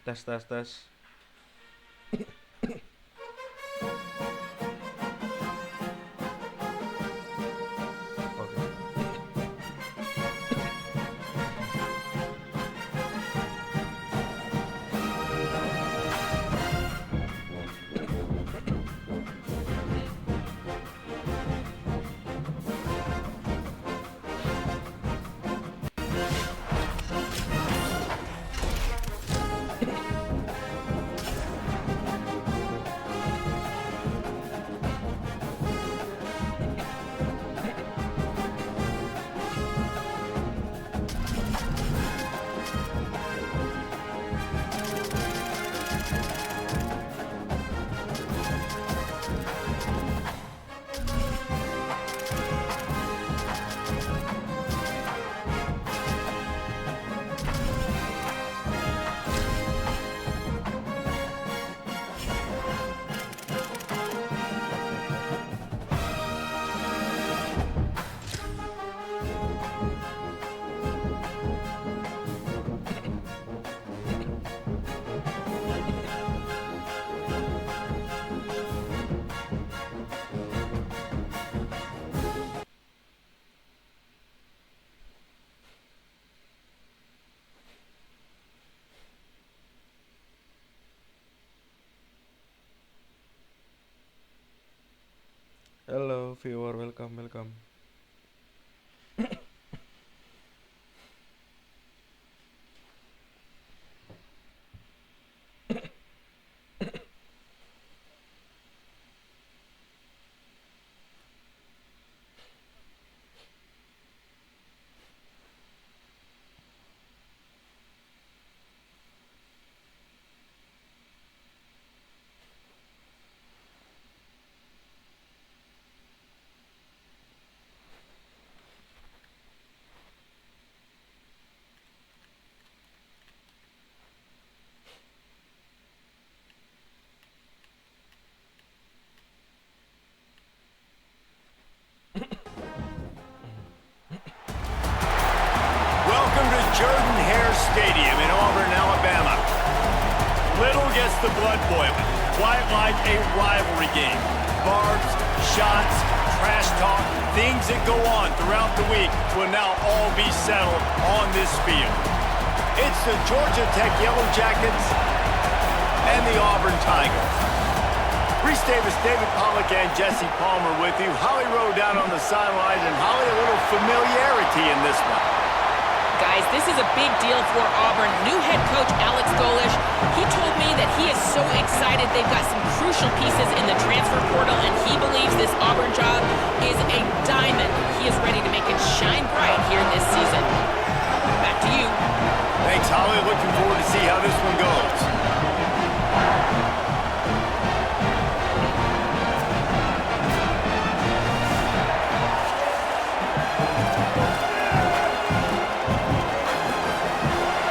Tes tes tes. Oke. Hello viewer, welcome. Welcome to Jordan-Hare Stadium in Auburn, Alabama. Little gets the blood boiling, quite like a rivalry game. Barbs, shots, trash talk, things that go on throughout the week will now all be settled on this field. It's the Georgia Tech Yellow Jackets and the Auburn Tigers. Reese Davis, David Pollock, and Jesse Palmer with you. Holly Rowe down on the sidelines, and Holly, a little familiarity in this one. Guys, this is a big deal for Auburn. New head coach Alex Golish, he told me that he is so excited. They've got some crucial pieces in the transfer portal, and he believes this Auburn job is a diamond. He is ready to make it shine bright here this season. Back to you. Thanks, Holly. Looking forward to see how this one goes.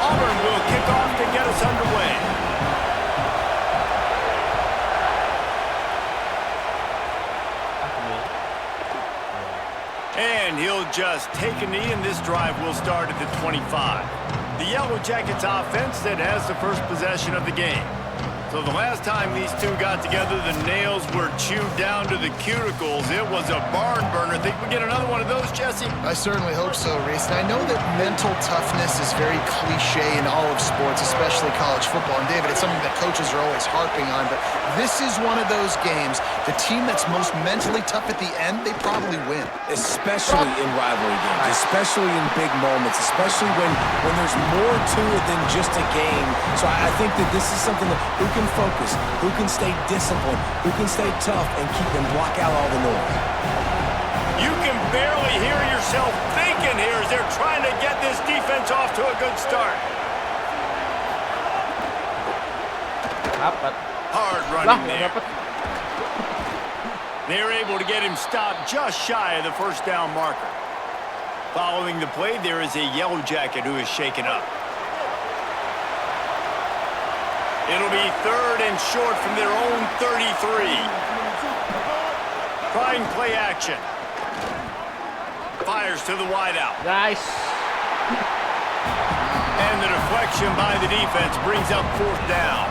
Auburn will kick off to get us underway. And he'll just take a knee, and this drive will start at the 25. The Yellow Jackets offense that has the first possession of the game. So the last time these two got together, the nails were chewed down to the cuticles. It was a barn burner. Think we get another one of those, Jesse? I certainly hope so, Reese. And I know that mental toughness is very cliche in all of sports, especially college football. And David, it's something that coaches are always harping on, but this is one of those games. The team that's most mentally tough at the end, they probably win. Especially in rivalry games, especially in big moments, especially when there's more to it than just a game. So I think that this is something that who can focus, who can stay disciplined, who can stay tough and keep and block out all the noise. You can barely hear yourself thinking here as they're trying to get this defense off to a good start. Dapat. Hard Lah, running nggak there. dapat. They're able to get him stopped just shy of the first down marker. Following the play, there is a Yellow Jacket who is shaken up. It'll be 3rd and short from their own 33. Trying play action. Fires to the wideout. Guys. And And the deflection by the defense brings up 4th down.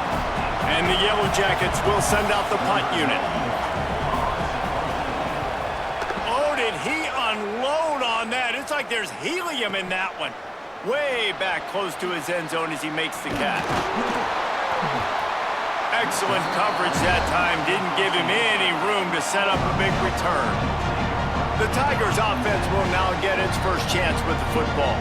And the Yellow Jackets will send out the punt unit. Oh, did he unload on that? It's like there's helium in that one. Way back close to his end zone as he makes the catch. Excellent coverage that time. Didn't give him any room to set up a big return. The Tigers offense will now get its first chance with the football.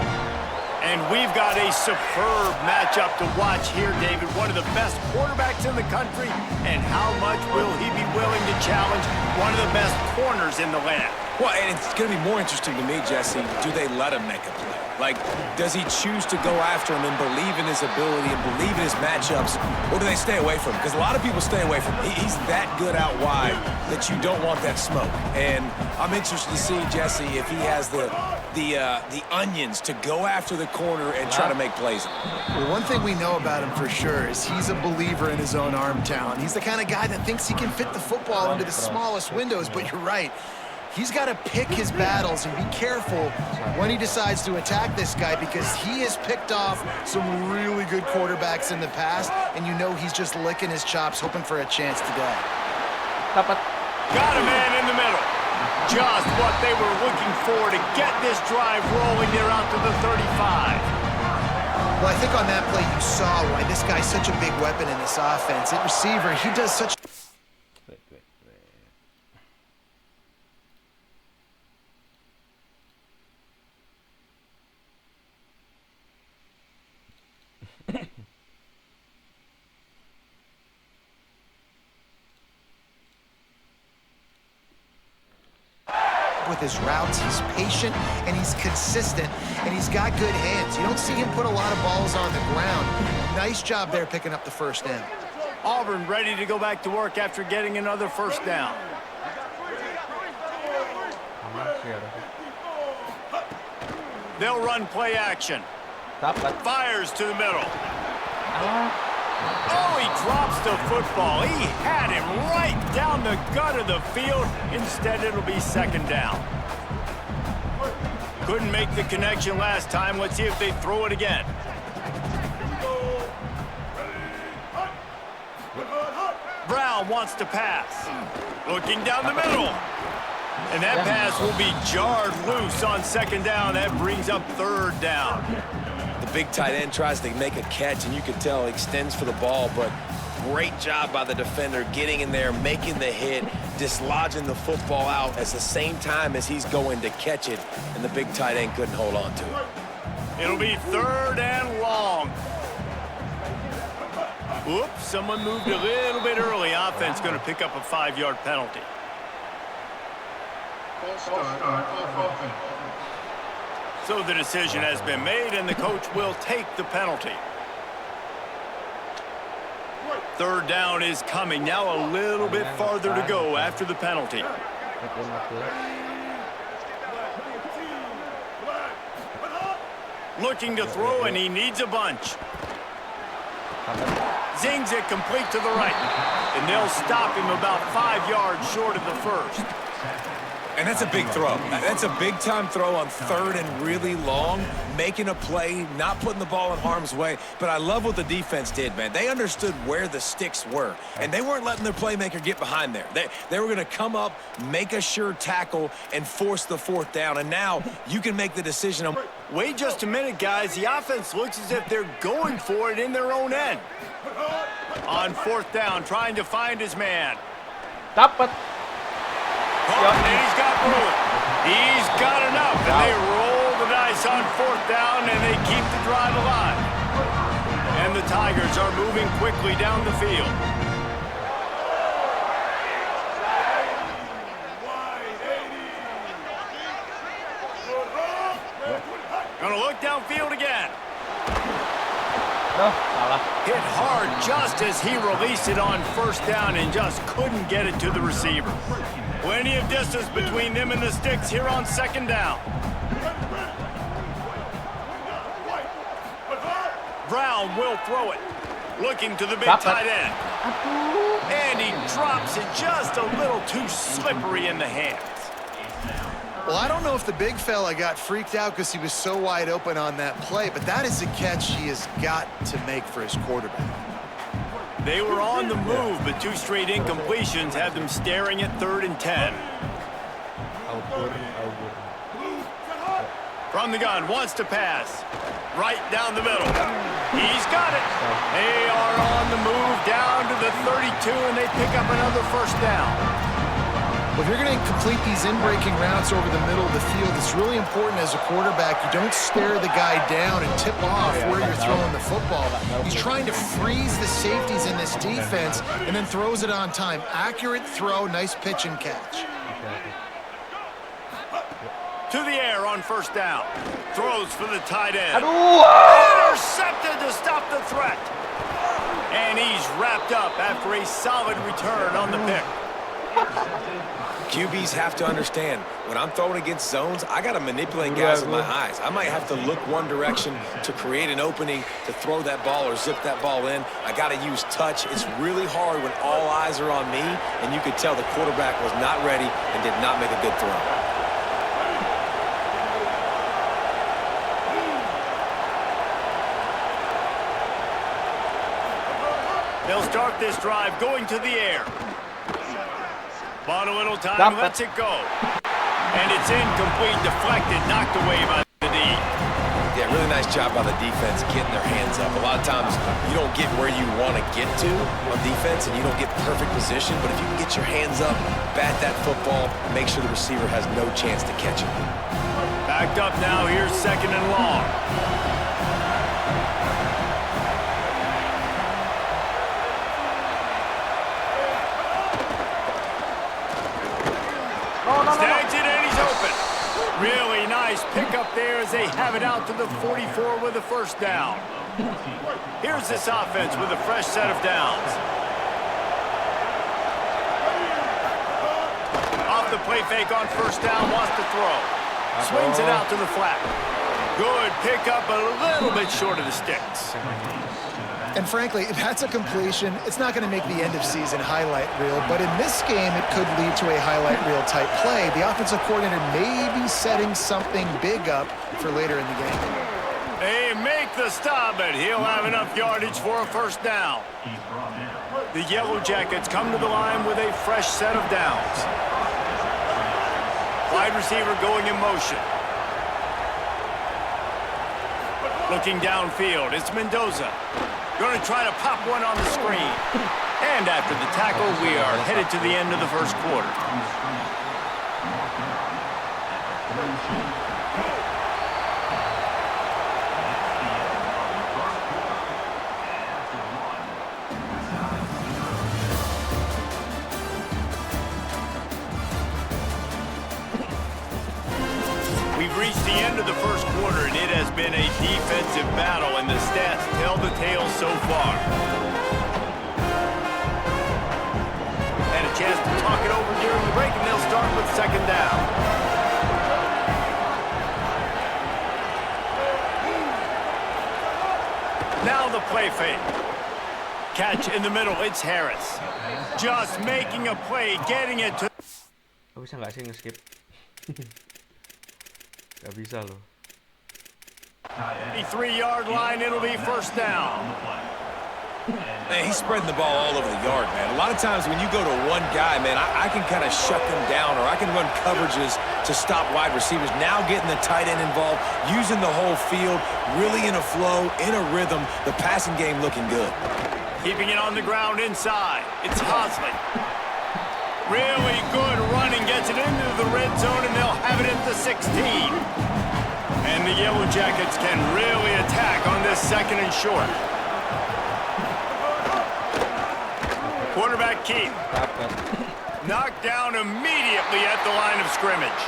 And we've got a superb matchup to watch here, David. One of the best quarterbacks in the country. And how much will he be willing to challenge one of the best corners in the land? Well, and it's going to be more interesting to me, Jesse, do they let him make a play? Like, does he choose to go after him and believe in his ability and believe in his matchups, or do they stay away from him? Because a lot of people stay away from him. He's that good out wide that you don't want that smoke. And I'm interested to see, Jesse, if he has the onions to go after the corner and try to make plays. Well, one thing we know about him for sure is he's a believer in his own arm talent. He's the kind of guy that thinks he can fit the football into the smallest windows, but you're right. He's got to pick his battles and be careful when he decides to attack this guy, because he has picked off some really good quarterbacks in the past, and you know he's just licking his chops, hoping for a chance today. Got a man in the middle. Just what they were looking for to get this drive rolling. They're out to the 35. Well, I think on that play you saw why this guy's such a big weapon in this offense. At receiver, he does such... with his routes, he's patient and he's consistent, and he's got good hands. You don't see him put a lot of balls on the ground. Nice job there picking up the first down. Auburn ready to go back to work after getting another first down. They'll run play action. Fires to the middle. Oh, he drops the football. He had him right down the gut of the field. Instead, it'll be 2nd down. Couldn't make the connection last time. Let's see if they throw it again. Brown wants to pass. Looking down the middle. And that pass will be jarred loose on 2nd down. That brings up 3rd down. The big tight end tries to make a catch, and you can tell he extends for the ball, but great job by the defender getting in there, making the hit, dislodging the football out at the same time as he's going to catch it, and the big tight end couldn't hold on to it. It'll be 3rd and long. Whoops, someone moved a little bit early. Offense going to pick up a 5-yard penalty. So the decision has been made, and the coach will take the penalty. 3rd down is coming. Now a little bit farther to go after the penalty. Looking to throw, and he needs a bunch. Zings it complete to the right. And they'll stop him about 5 yards short of the first. And that's a big throw. That's a big-time throw on 3rd and really long, making a play, not putting the ball in harm's way. But I love what the defense did, man. They understood where the sticks were, and they weren't letting their playmaker get behind there. They were going to come up, make a sure tackle, and force the 4th down. And now you can make the decision on... Wait just a minute, guys. The offense looks as if they're going for it in their own end. On 4th down, trying to find his man. Dapat. And he's got room. He's got enough, and they roll the dice on 4th down, and they keep the drive alive. And the Tigers are moving quickly down the field. Gonna look downfield again. Hit hard just as he released it on 1st down and just couldn't get it to the receiver. Plenty of distance between them and the sticks here on 2nd down. Brown will throw it. Looking to the big tight end. And he drops it just a little too slippery in the hands. Well, I don't know if the big fella got freaked out because he was so wide open on that play, but that is a catch he has got to make for his quarterback. They were on the move, but 2 straight incompletions had them staring at 3rd and 10. From the gun, wants to pass. Right down the middle. He's got it. They are on the move down to the 32, and they pick up another first down. Well, if you're going to complete these in-breaking routes over the middle of the field, it's really important as a quarterback you don't stare the guy down and tip off where you're throwing the football. He's trying to freeze the safeties in this defense and then throws it on time. Accurate throw, nice pitch and catch. To the air on first down. Throws for the tight end. Intercepted to stop the threat. And he's wrapped up after a solid return on the pick. QBs have to understand, when I'm throwing against zones, I got to manipulate guys with my eyes. I might have to look one direction to create an opening to throw that ball or zip that ball in. I got to use touch. It's really hard when all eyes are on me, and you could tell the quarterback was not ready and did not make a good throw. They'll start this drive going to the air. Bought a little time, lets it go. And it's incomplete, deflected, knocked away by the D. Yeah, really nice job by the defense getting their hands up. A lot of times you don't get where you want to get to on defense and you don't get perfect position, but if you can get your hands up, bat that football, make sure the receiver has no chance to catch it. Backed up now, here's 2nd and long. Snags it and he's open. Really nice pickup there as they have it out to the 44 with a first down. Here's this offense with a fresh set of downs. Off the play fake on first down, wants to throw. Swings it out to the flat. Good pickup, a little bit short of the sticks. And frankly, if that's a completion, it's not going to make the end-of-season highlight reel, but in this game, it could lead to a highlight reel type play. The offensive coordinator may be setting something big up for later in the game. They make the stop, but he'll have enough yardage for a first down. The Yellow Jackets come to the line with a fresh set of downs. Wide receiver going in motion. Looking downfield, it's Mendoza. Going to try to pop one on the screen. And after the tackle, we are headed to the end of the first quarter. We've reached the end of the first quarter, and it has been a defensive battle, and the stats tell the tale so far. And a chance to talk it over during the break, and they'll start with 2nd down. Now the play fake. Catch in the middle, it's Harris. Just making a play, getting it to... Bisa nggak sih nge-skip? Gak bisa loh. 3-yard line, it'll be first down. Man, he's spreading the ball all over the yard, man. A lot of times when you go to one guy, man, I can kind of shut them down, or I can run coverages to stop wide receivers. Now getting the tight end involved, using the whole field, really in a flow, in a rhythm. The passing game looking good. Keeping it on the ground inside. It's Hosley. Really good running, gets it into the red zone, and they'll have it at the 16. And the Yellow Jackets can really attack on this 2nd and short. Quarterback Keith. Knocked down immediately at the line of scrimmage.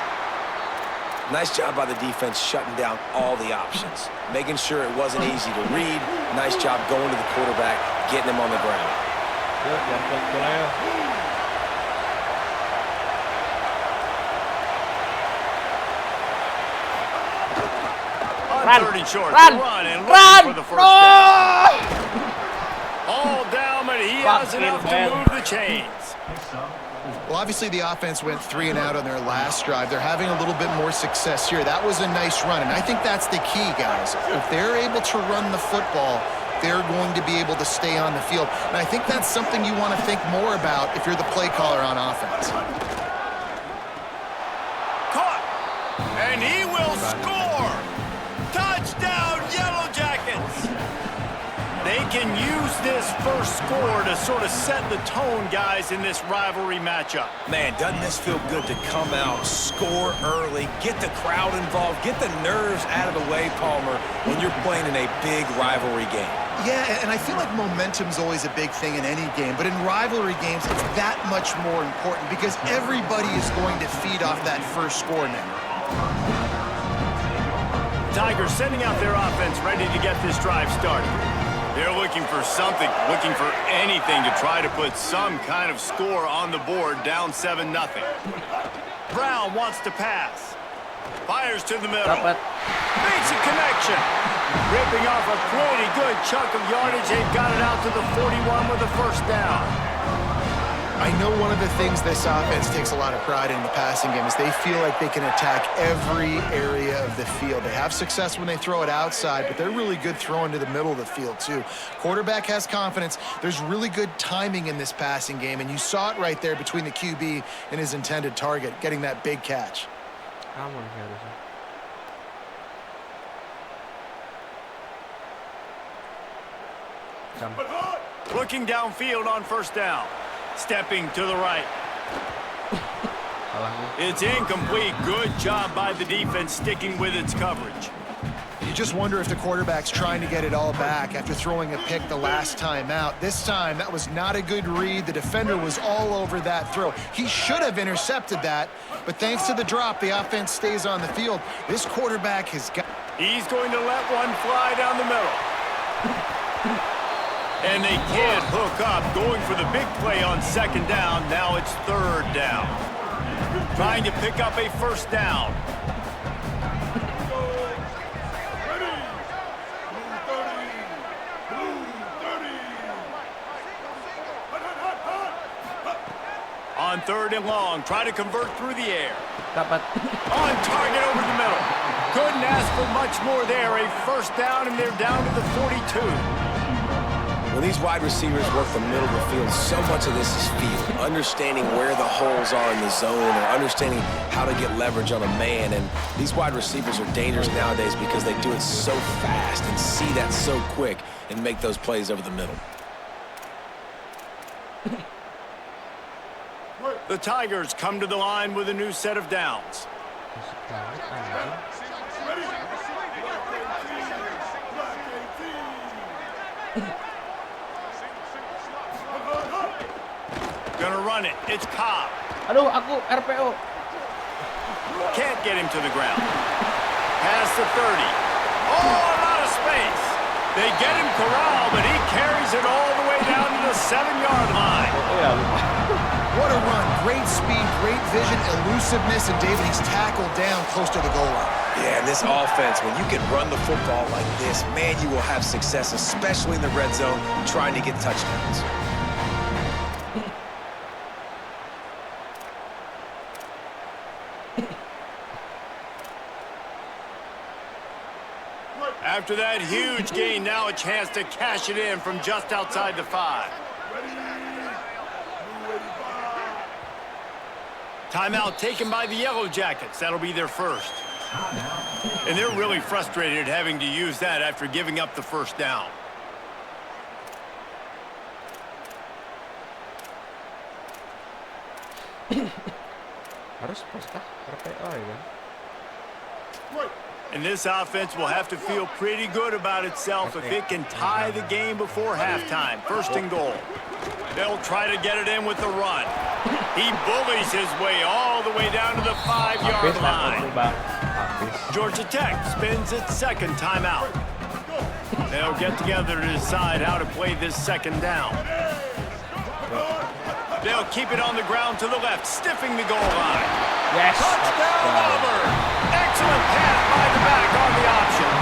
Nice job by the defense shutting down all the options, making sure it wasn't easy to read. Nice job going to the quarterback, getting him on the ground. On 3rd and short, run and looking for the first down. All down, but he has enough to move the chains. Well, obviously the offense went 3 and out on their last drive. They're having a little bit more success here. That was a nice run, and I think that's the key, guys. If they're able to run the football, they're going to be able to stay on the field. And I think that's something you want to think more about if you're the play caller on offense. Caught, and he will score. Touchdown, Yellow Jackets. They can use this first score to sort of set the tone, guys, in this rivalry matchup. Man, doesn't this feel good to come out, score early, get the crowd involved, get the nerves out of the way, Palmer, when you're playing in a big rivalry game. Yeah, and I feel like momentum's always a big thing in any game, but in rivalry games, it's that much more important because everybody is going to feed off that first score now. Tigers sending out their offense ready to get this drive started. They're looking for something, looking for anything to try to put some kind of score on the board, down 7-0. Brown wants to pass. Fires to the middle. Makes a connection. Ripping off a pretty good chunk of yardage. They've got it out to the 41 with a first down. I know one of the things this offense takes a lot of pride in the passing game is they feel like they can attack every area of the field. They have success when they throw it outside, but they're really good throwing to the middle of the field too. Quarterback has confidence. There's really good timing in this passing game, and you saw it right there between the QB and his intended target, getting that big catch. Aman sih harusnya. Looking downfield on first down. Stepping to the right. It's incomplete. Good job by the defense sticking with its coverage. You just wonder if the quarterback's trying to get it all back after throwing a pick the last time out. This time, that was not a good read. The defender was all over that throw. He should have intercepted that, but thanks to the drop, the offense stays on the field. This quarterback has got... He's going to let one fly down the middle. And they can't hook up, going for the big play on second down. Now it's third down. Trying to pick up a first down. On third and long, try to convert through the air. Dapat. On target over the middle. Couldn't ask for much more there. A first down, and they're down to the 42. When these wide receivers work the middle of the field, so much of this is feel, understanding where the holes are in the zone or understanding how to get leverage on a man. And these wide receivers are dangerous nowadays because they do it so fast and see that so quick and make those plays over the middle. The Tigers come to the line with a new set of downs. Gonna run it. It's Cobb. Aduh, aku RPO. Can't get him to the ground. Past the 30. Oh, a lot of space. They get him corralled, but he carries it all the way down to the 7-yard line. What a run. Great speed, great vision, elusiveness, and David, he's tackled down close to the goal line. Yeah, and this offense, when you can run the football like this, man, you will have success, especially in the red zone, trying to get touchdowns. After that huge gain, now a chance to cash it in from just outside the 5. Timeout taken by the Yellow Jackets. That'll be their first. And they're really frustrated having to use that after giving up the first down. Harus pas kah RPO ya kan? And this offense will have to feel pretty good about itself if it can tie the game before halftime. First and goal. They'll try to get it in with the run. He bullies his way all the way down to the 5-yard line. Georgia Tech spins its second timeout. They'll get together to decide how to play this second down. They'll keep it on the ground to the left, stiffing the goal line. Yes. Touchdown, Auburn! Excellent pass by the back on the option.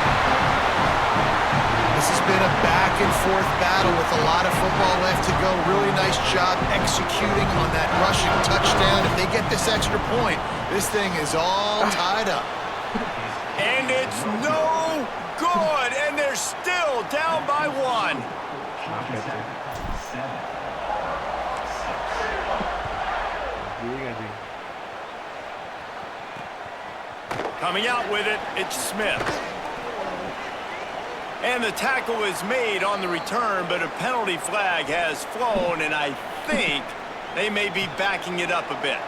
This is It's been a back-and-forth battle with a lot of football left to go. Really nice job executing on that rushing touchdown. If they get this extra point, this thing is all tied up. And it's no good, and they're still down by 1. Coming out with it, it's Smith. And the tackle is made on the return, but a penalty flag has flown, and I think they may be backing it up a bit.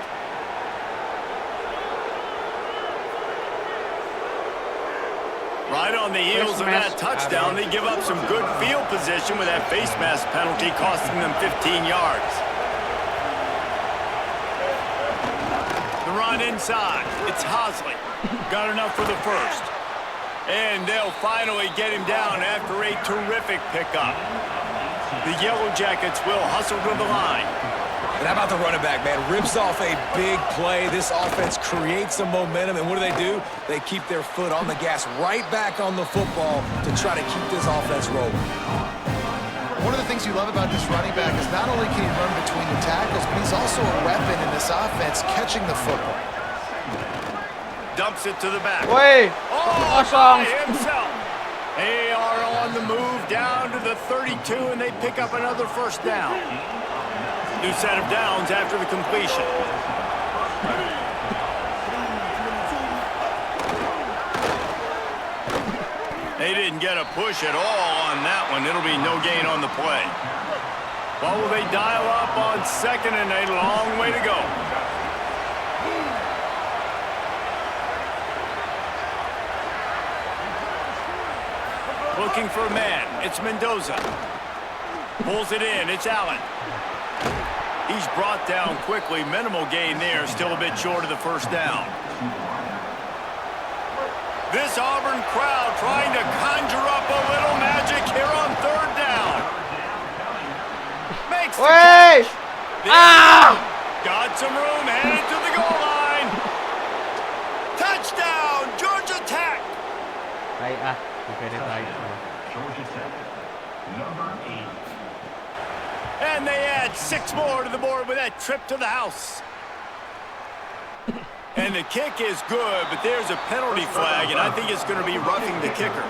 Right on the heels of that touchdown, they give up some good field position with that face mask penalty costing them 15 yards. The run inside. It's Hosley. Got enough for the first. And they'll finally get him down after a terrific pickup. The Yellow Jackets will hustle to the line. And how about the running back, man? Rips off a big play. This offense creates some momentum, and what do? They keep their foot on the gas, right back on the football to try to keep this offense rolling. One of the things you love about this running back is not only can he run between the tackles, but he's also a weapon in this offense, catching the football. Dumps it to the back. Woi, by himself. They are on the move down to the 32, and they pick up another first down. New set of downs after the completion. They didn't get a push at all on that one. It'll be no gain on the play. What will they dial up on second, and a long way to go. Looking for a man. It's Mendoza. Pulls it in. It's Allen. He's brought down quickly. Minimal gain there. Still a bit short of the first down. This Auburn crowd trying to conjure up a little magic here on third down. Makes the catch. Got some room. Headed to the goal line. Touchdown, Georgia Tech. And they add 6 more to the board with that trip to the house. And the kick is good, but there's a penalty flag, and I think it's going to be roughing the kicker.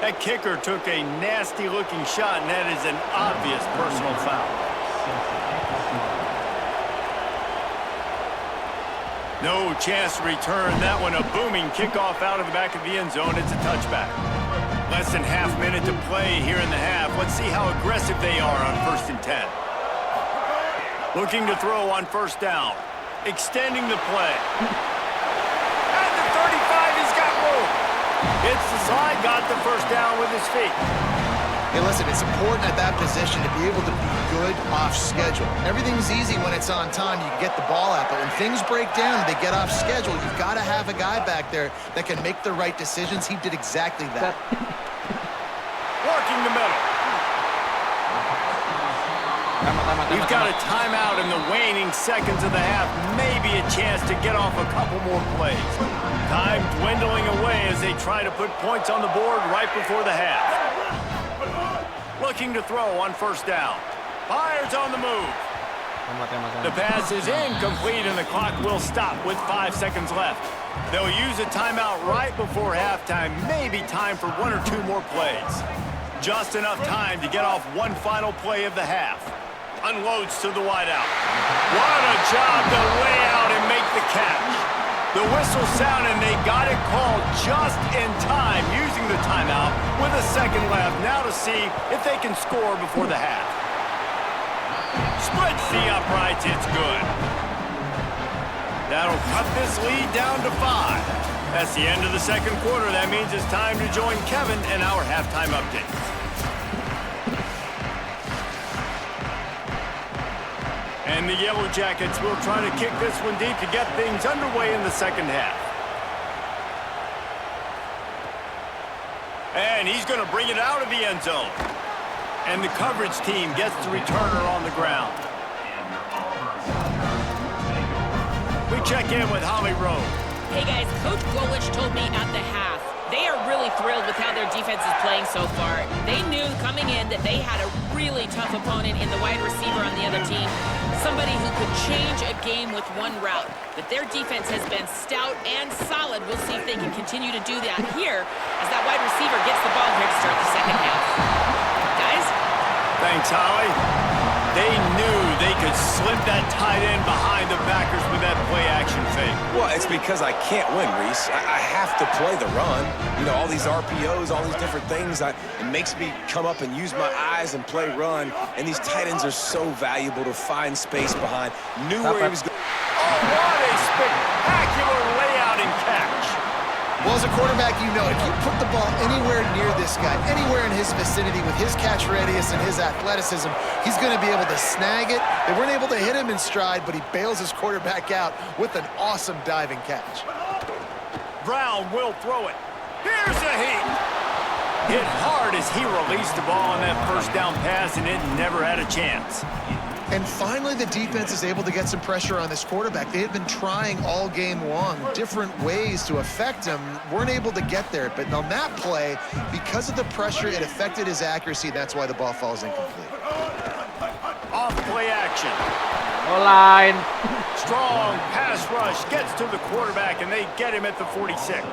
That kicker took a nasty-looking shot, and that is an obvious personal foul. No chance to return that one. A booming kickoff out of the back of the end zone. It's a touchback. Less than half minute to play here in the half. Let's see how aggressive they are on 1st and 10. Looking to throw on first down. Extending the play. At the 35, he's got room. It's the slide, got the first down with his feet. Hey, listen, it's important at that position to be able to be good off schedule. Everything's easy when it's on time. You can get the ball out, but when things break down and they get off schedule, you've got to have a guy back there that can make the right decisions. He did exactly that. Working the middle. We've got a timeout in the waning seconds of the half. Maybe a chance to get off a couple more plays. Time dwindling away as they try to put points on the board right before the half. Looking to throw on first down. Fires on the move. The pass is incomplete, and the clock will stop with 5 seconds left. They'll use a timeout right before halftime. Maybe time for 1 or 2 more plays. Just enough time to get off one final play of the half. Unloads to the wideout. What a job to lay out and make the catch. The whistle sounded, and they got it called just in time, using the timeout with a second left. Now to see if they can score before the half. Splits the uprights. It's good. That'll cut this lead down to 5. That's the end of the second quarter. That means it's time to join Kevin and our halftime update. And the Yellow Jackets will try to kick this one deep to get things underway in the second half. And he's going to bring it out of the end zone. And the coverage team gets the returner on the ground. We check in with Holly Rowe. Hey guys, Coach Golish told me at the half, they are really thrilled with how their defense is playing so far. They knew coming in that they had a really tough opponent in the wide receiver on the other team, somebody who could change a game with one route. But their defense has been stout and solid. We'll see if they can continue to do that here as that wide receiver gets the ball here to start the second half. Guys? Thanks, Holly. They knew they could slip that tight end behind the backers with that play-action fake. Well, it's because I can't win, Reese. I have to play the run. You know, all these RPOs, all these different things, it makes me come up and use my eyes and play run. And these tight ends are so valuable to find space behind. Knew where he was going. Oh, what a spectacular layout and catch. Well, as a quarterback, you know, if you put the ball anywhere near this guy, anywhere in his vicinity with his catch radius and his athleticism, he's going to be able to snag it. They weren't able to hit him in stride, but he bails his quarterback out with an awesome diving catch. Brown will throw it. Here's a heat. Hit hard as he released the ball on that first down pass, and it never had a chance. And finally, the defense is able to get some pressure on this quarterback. They had been trying all game long different ways to affect him, weren't able to get there. But on that play, because of the pressure, it affected his accuracy. That's why the ball falls incomplete. Off play action. O-line. Strong pass rush gets to the quarterback, and they get him at the 46.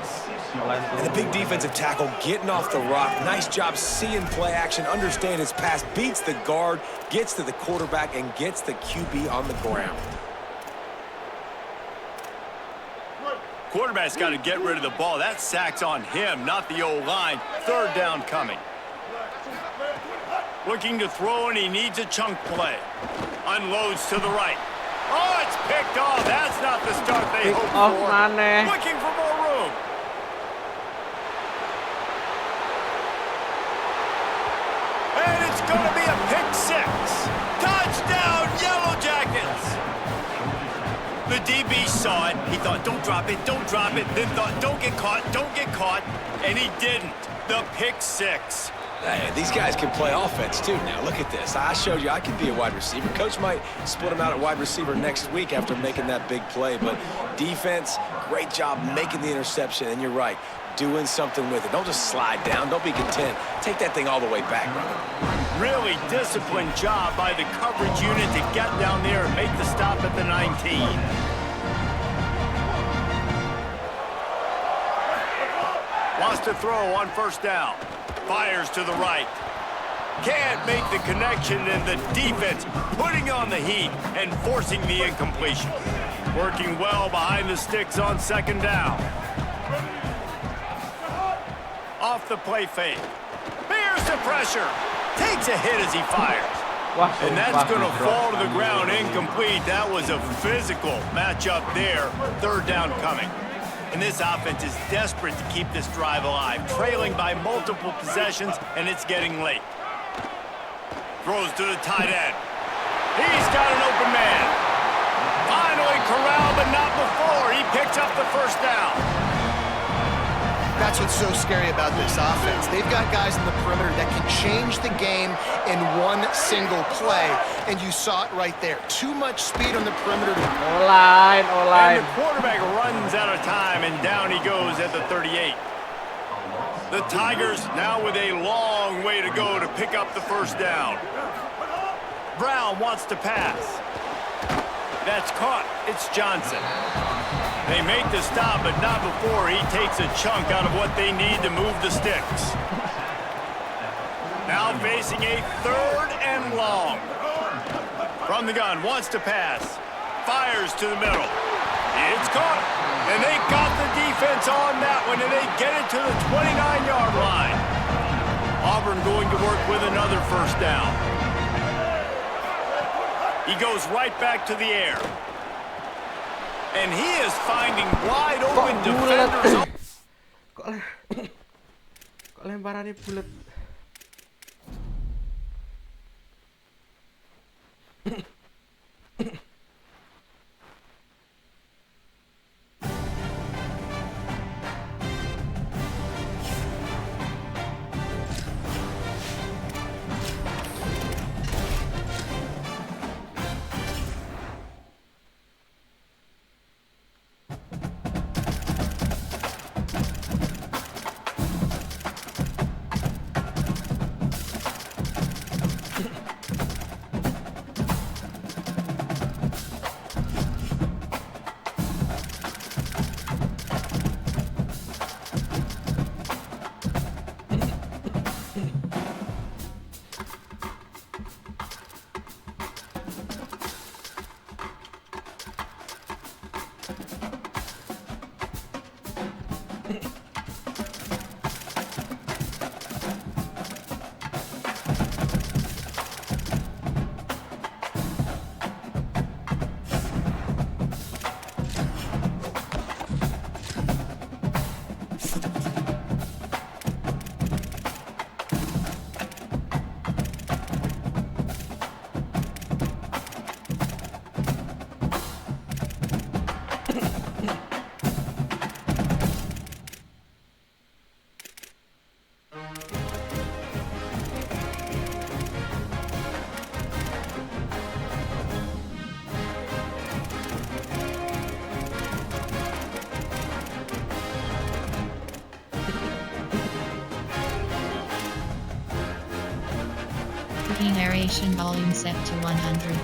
And the big defensive tackle getting off the rock. Nice job seeing play action, understand his pass, beats the guard, gets to the quarterback, and gets the QB on the ground. Quarterback's got to get rid of the ball. That sack's on him, not the O-line. Third down coming. Looking to throw, and he needs a chunk play. Unloads to the right. Oh, it's picked off. That's not the start they hoped for. Looking for more room. And it's going to be a pick six. Touchdown, Yellow Jackets. The DB saw it. He thought, don't drop it, don't drop it. Then thought, don't get caught. And he didn't. The pick six. Hey, these guys can play offense, too. Now, look at this. I showed you I can be a wide receiver. Coach might split him out at wide receiver next week after making that big play. But defense, great job making the interception. And you're right, doing something with it. Don't just slide down. Don't be content. Take that thing all the way back, brother. Really disciplined job by the coverage unit to get down there and make the stop at the 19. Wants to throw on first down. Fires to the right. Can't make the connection, and the defense putting on the heat and forcing the incompletion. Working well behind the sticks on second down. Off the play fake. Here's the pressure. Takes a hit as he fires. And that's going to fall to the ground incomplete. That was a physical matchup there. Third down coming. And this offense is desperate to keep this drive alive, trailing by multiple possessions, and it's getting late. Throws to the tight end. He's got an open man. Finally corralled, but not before. He picks up the first down. That's what's so scary about this offense. They've got guys in the perimeter that can change the game in one single play, and you saw it right there. Too much speed on the perimeter. O-line. And the quarterback runs out of time, and down he goes at the 38. The Tigers now with a long way to go to pick up the first down. Brown wants to pass. That's caught. It's Johnson. They make the stop, but not before he takes a chunk out of what they need to move the sticks. Now facing a third and long. From the gun, wants to pass. Fires to the middle. It's caught. And they got the defense on that one, and they get it to the 29-yard line. Auburn going to work with another first down. He goes right back to the air. And he is finding wide open defenders. Kok lemparannya bulat? Key narration volume set to 100.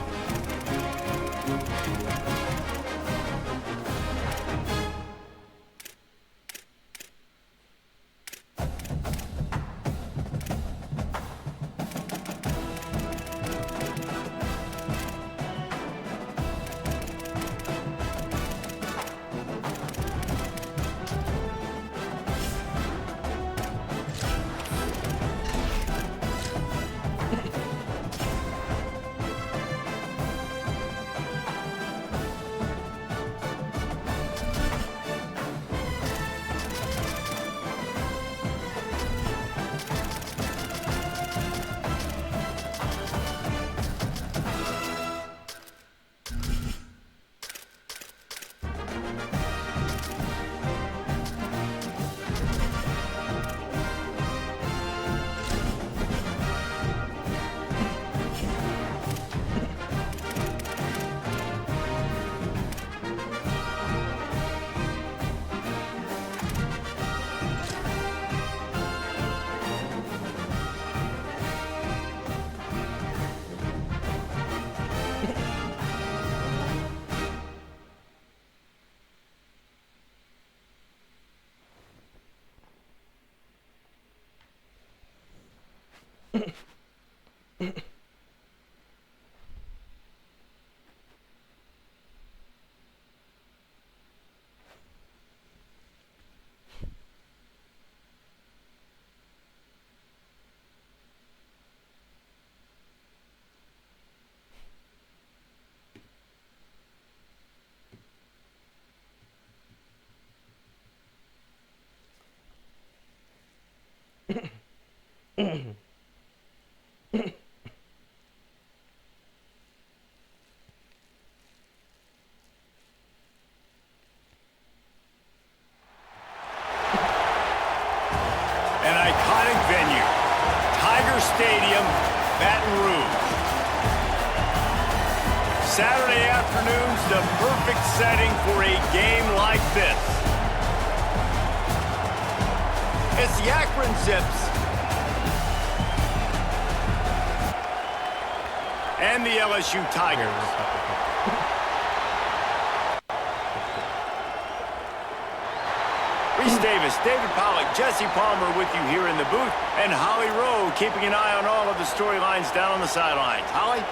An iconic venue, Tiger Stadium, Baton Rouge. Saturday afternoon's the perfect setting for a game like this. It's the Akron Zips and the LSU Tigers. Reese Davis, David Pollack, Jesse Palmer with you here in the booth, and Holly Rowe keeping an eye on all of the storylines down on the sidelines. Holly?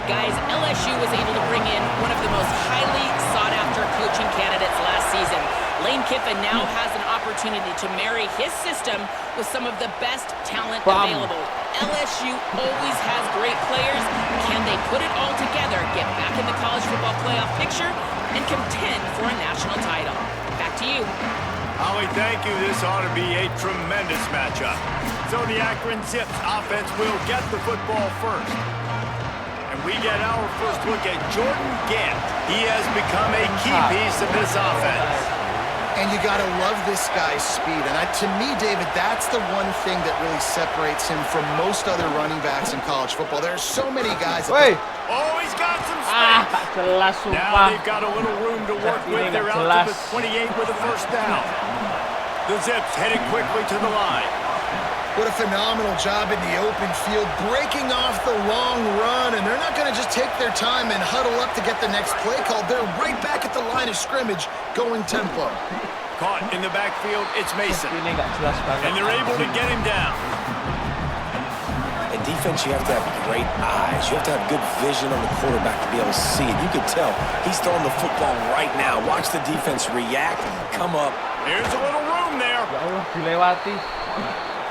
Guys, LSU was able to bring in one of the most highly sought-after coaching candidates last season. Lane Kiffin now has an opportunity to marry his system with some of the best talent available. LSU always has great players. Can they put it all together, get back in the college football playoff picture, and contend for a national title? Back to you. Holly, thank you. This ought to be a tremendous matchup. So the Akron Zips offense will get the football first. And we get our first look at Jordan Gant. He has become a key piece of this offense. And you got to love this guy's speed. And to me, David, that's the one thing that really separates him from most other running backs in college football. There are so many guys that... Oh, he's got some space. Now they've got a little room to work with. They're out to the 28 with a first down. The Zips headed quickly to the line. What a phenomenal job in the open field, breaking off the long run, and they're not going to just take their time and huddle up to get the next play called. They're right back at the line of scrimmage, going tempo. Caught in the backfield, it's Mason. And they're able to get him down. In defense, you have to have great eyes. You have to have good vision on the quarterback to be able to see it. You could tell he's throwing the football right now. Watch the defense react, come up. Here's a little room there.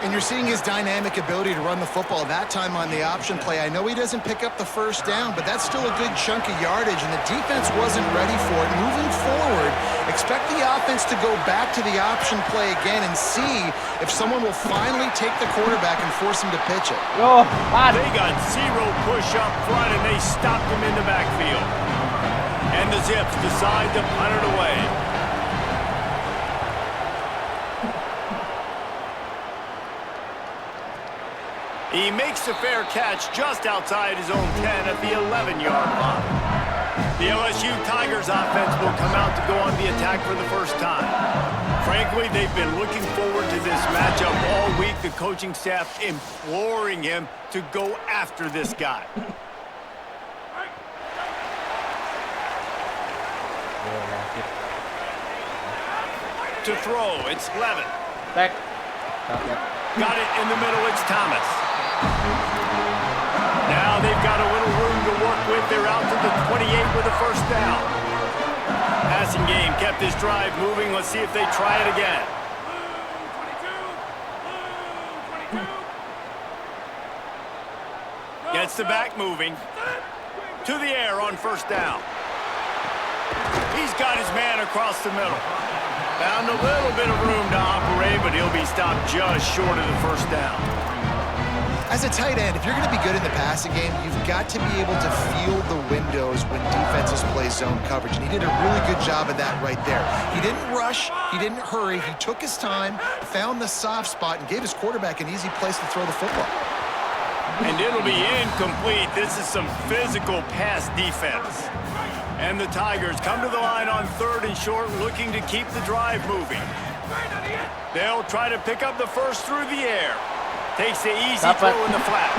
And you're seeing his dynamic ability to run the football that time on the option play. I know he doesn't pick up the first down, but that's still a good chunk of yardage, and the defense wasn't ready for it. Moving forward, expect the offense to go back to the option play again and see if someone will finally take the quarterback and force him to pitch it. They got zero push up front, and they stopped him in the backfield. And the Zips decide to punt it away. He makes the fair catch just outside his own 10 at the 11-yard line. The LSU Tigers offense will come out to go on the attack for the first time. Frankly, they've been looking forward to this matchup all week. The coaching staff imploring him to go after this guy. To throw, it's Levin. Back. Got it in the middle, it's Thomas. Now they've got a little room to work with. They're out to the 28 with a first down. Passing game kept this drive moving. Let's see if they try it again. Gets the back moving. To the air on first down. He's got his man across the middle. Found a little bit of room to operate, but he'll be stopped just short of the first down. As a tight end, if you're going to be good in the passing game, you've got to be able to feel the windows when defenses play zone coverage, and he did a really good job of that right there. He didn't rush, he didn't hurry, he took his time, found the soft spot, and gave his quarterback an easy place to throw the football. And it'll be incomplete. This is some physical pass defense. And the Tigers come to the line on 3rd and short, looking to keep the drive moving. They'll try to pick up the first through the air. Takes the easy throw in the flat.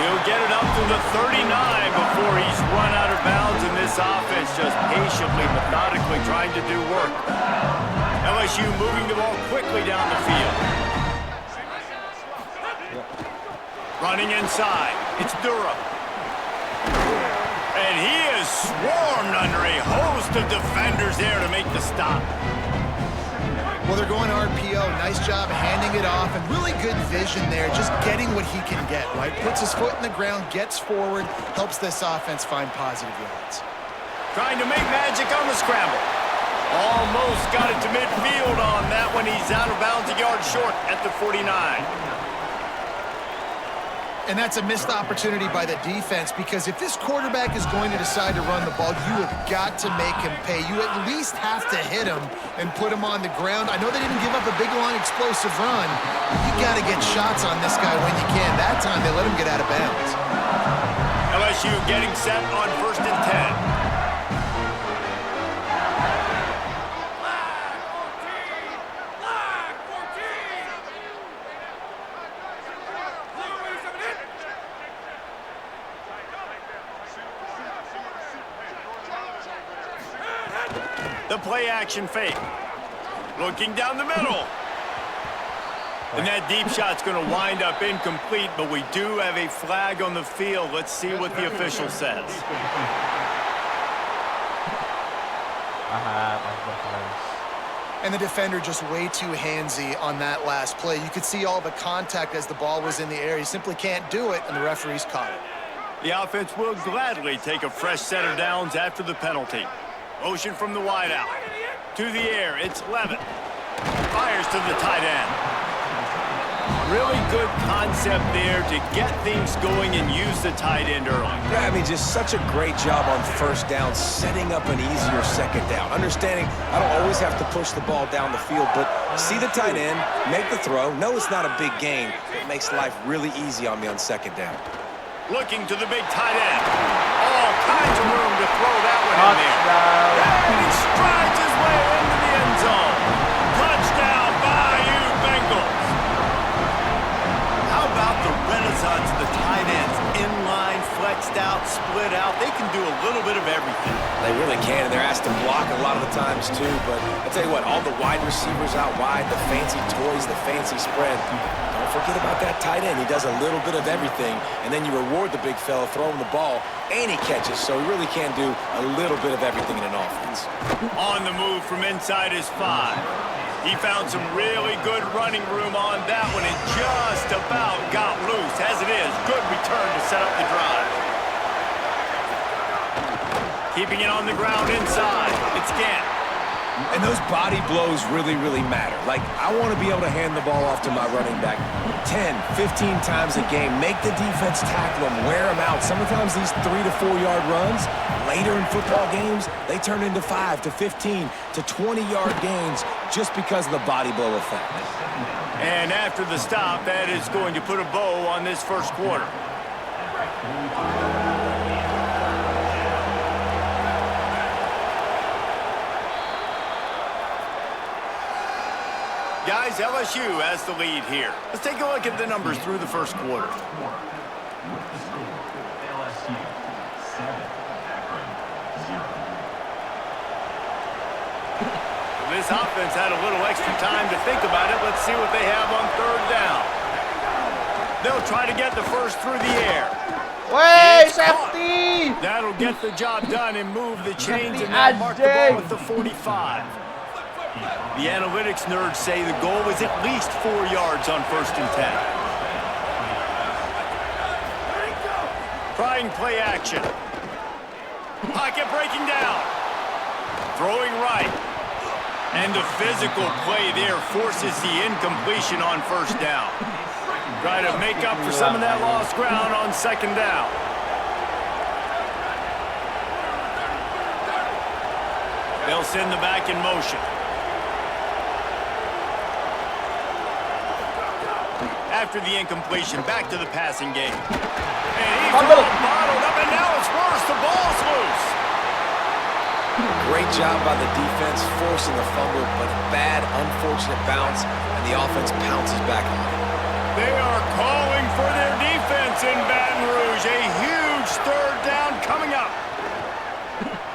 He'll get it up to the 39 before he's run out of bounds, and this offense just patiently, methodically trying to do work. LSU moving the ball quickly down the field. Running inside, it's Durham. And he is swarmed under a host of defenders there to make the stop. Well, they're going RPO. Nice job handing it off, and really good vision there, just getting what he can get, right? Puts his foot in the ground, gets forward, helps this offense find positive yards. Trying to make magic on the scramble. Almost got it to midfield on that one. He's out of bounds, a yard short at the 49. And that's a missed opportunity by the defense, because if this quarterback is going to decide to run the ball, you have got to make him pay. You at least have to hit him and put him on the ground. I know they didn't give up a big, long, explosive run. You got to get shots on this guy when you can. That time, they let him get out of bounds. LSU getting set on 1st and 10. The play action fake. Looking down the middle. And that deep shot's going to wind up incomplete, but we do have a flag on the field. Let's see what the official says. And the defender just way too handsy on that last play. You could see all the contact as the ball was in the air. He simply can't do it, and the referee's caught it. The offense will gladly take a fresh set of downs after the penalty. Motion from the wideout. To the air, it's Levin. Fires to the tight end. Really good concept there to get things going and use the tight end early. Yeah, I mean, just such a great job on first down, setting up an easier second down. Understanding I don't always have to push the ball down the field, but see the tight end, make the throw. No, it's not a big gain. It makes life really easy on me on second down. Looking to the big tight end. All kinds of room to throw that one in there. And he strides his way into the end zone. Touchdown, Bayou Bengals. How about the renaissance of the tight ends? Inline, flexed out, split out. They can do a little bit of everything. They really can, and they're asked to block a lot of the times too. But I tell you what, all the wide receivers out wide, the fancy toys, the fancy spread. Don't forget about that tight end. He does a little bit of everything, and then you reward the big fella throwing the ball, and he catches, so he really can do a little bit of everything in an offense. On the move from inside his 5. He found some really good running room on that one and just about got loose. As it is, good return to set up the drive. Keeping it on the ground inside. It's Gant. And those body blows really, really matter. Like, I want to be able to hand the ball off to my running back 10, 15 times a game. Make the defense tackle them, wear them out. Sometimes these 3 to 4 yard runs, later in football games, they turn into 5 to 15 to 20 yard gains just because of the body blow effect. And after the stop, that is going to put a bow on this first quarter. Guys, LSU has the lead here. Let's take a look at the numbers through the first quarter. This offense had a little extra time to think about it. Let's see what they have on third down. They'll try to get the first through the air. Wey, It's caught. safety! That'll get the job done and move the chains and now mark the ball with the 45. The analytics nerds say the goal is at least 4 yards on 1st and 10. Trying play action. Pocket breaking down. Throwing right. And the physical play there forces the incompletion on 1st down. Try to make up for some of that lost ground on 2nd down. They'll send the back in motion. After the incompletion, back to the passing game. And he's all bottled up, and now it's worse. The ball's loose. Great job by the defense, forcing the fumble, but a bad, unfortunate bounce, and the offense pounces back on it. They are calling for their defense in Baton Rouge. A huge 3rd down coming up.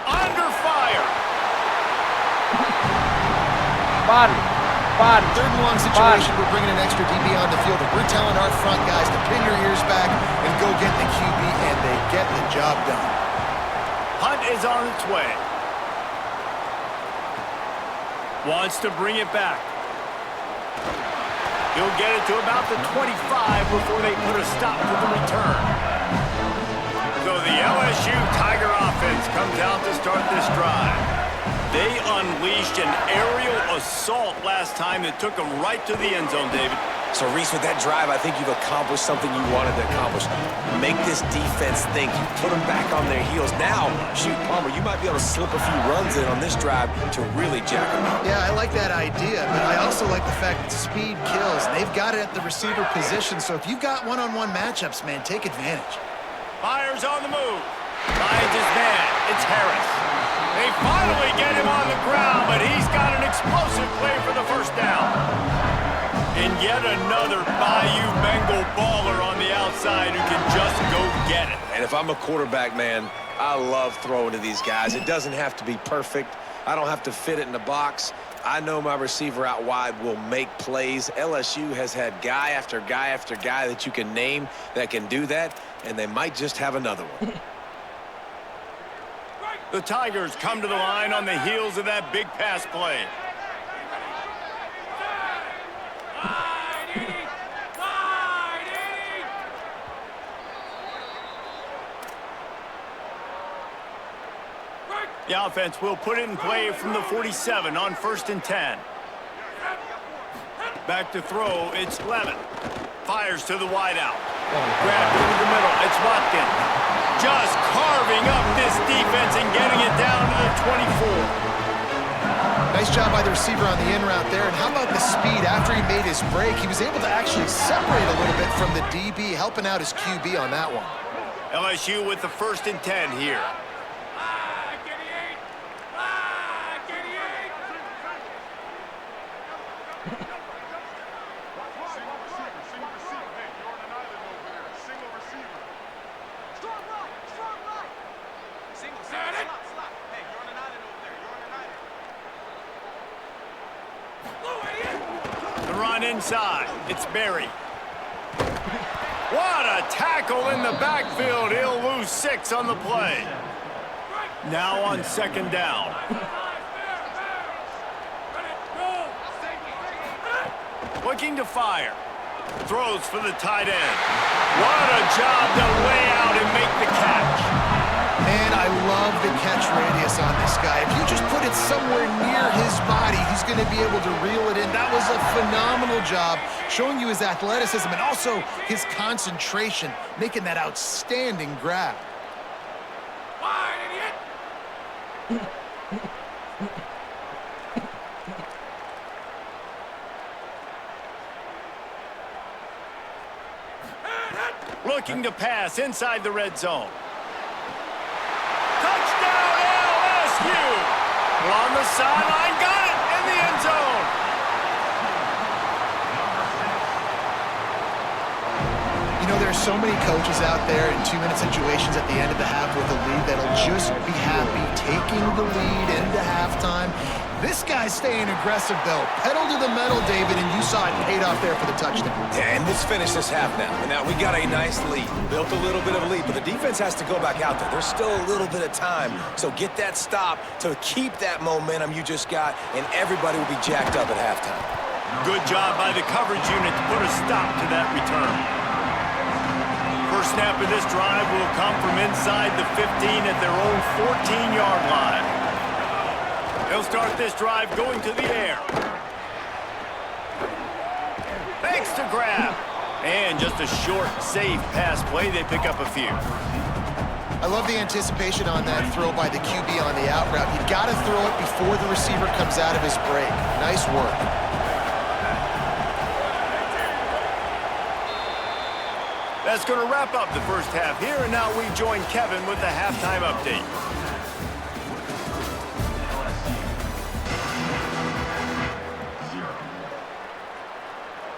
Under fire. Body. 3rd and long situation. We're bringing an extra DB on the field. And we're telling our front guys to pin your ears back and go get the QB, and they get the job done. Hunt is on its way. Wants to bring it back. He'll get it to about the 25 before they put a stop to the return. So the LSU Tiger offense comes out to start this drive. They unleashed an aerial assault last time that took them right to the end zone, David. So, Reese, with that drive, I think you've accomplished something you wanted to accomplish. Make this defense think. You put them back on their heels. Now, shoot, Palmer, you might be able to slip a few runs in on this drive to really jack them up. Yeah, I like that idea, but I also like the fact that speed kills. And they've got it at the receiver position, so if you've got one-on-one matchups, man, take advantage. Fires on the move. Finds his man. It's Harris. They finally get him on the ground, but he's got an explosive play for the 1st down. And yet another Bayou Bengal baller on the outside who can just go get it. And if I'm a quarterback, man, I love throwing to these guys. It doesn't have to be perfect. I don't have to fit it in the box. I know my receiver out wide will make plays. LSU has had guy after guy after guy that you can name that can do that, and they might just have another one. The Tigers come to the line on the heels of that big pass play. The offense will put it in play from the 47 on 1st and 10. Back to throw, it's Levin. Fires to the wideout. Grabbed over the middle, it's Watkins. Just carving up this defense and getting it down to the 24. Nice job by the receiver on the in route there. And how about the speed? After he made his break, he was able to actually separate a little bit from the DB, helping out his QB on that one. LSU with the 1st and 10 here. The run inside. It's Berry. What a tackle in the backfield. He'll lose 6 on the play. Now on 2nd down. Looking to fire. Throws for the tight end. What a job to lay out and make the catch. Man, I love the catch radius on this guy. If you just put it somewhere near his body, he's going to be able to reel it in. That was a phenomenal job, showing you his athleticism and also his concentration, making that outstanding grab. Looking to pass inside the red zone. Touchdown LSU! On the sideline, got it in the end zone. You know, there are so many coaches out there in 2-minute situations at the end of the half with a lead that'll just be happy taking the lead into halftime. This guy's staying aggressive, though. Pedal to the metal, David, and you saw it paid off there for the touchdown. Yeah, and let's finish this half now. And now we got a nice lead. Built a little bit of a lead, but the defense has to go back out there. There's still a little bit of time. So get that stop to keep that momentum you just got, and everybody will be jacked up at halftime. Good job by the coverage unit to put a stop to that return. First snap of this drive will come from inside the 15 at their own 14-yard line. They'll start this drive going to the air. Thanks to grab. And just a short, safe pass play. They pick up a few. I love the anticipation on that throw by the QB on the out route. You got to throw it before the receiver comes out of his break. Nice work. That's going to wrap up the first half here, and now we join Kevin with the halftime update.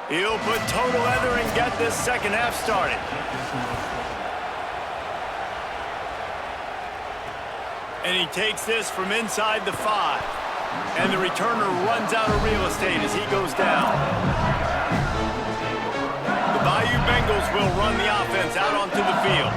He'll put total leather and get this second half started. And he takes this from inside the 5. And the returner runs out of real estate as he goes down. The Bayou Bengals will run the offense out onto the field.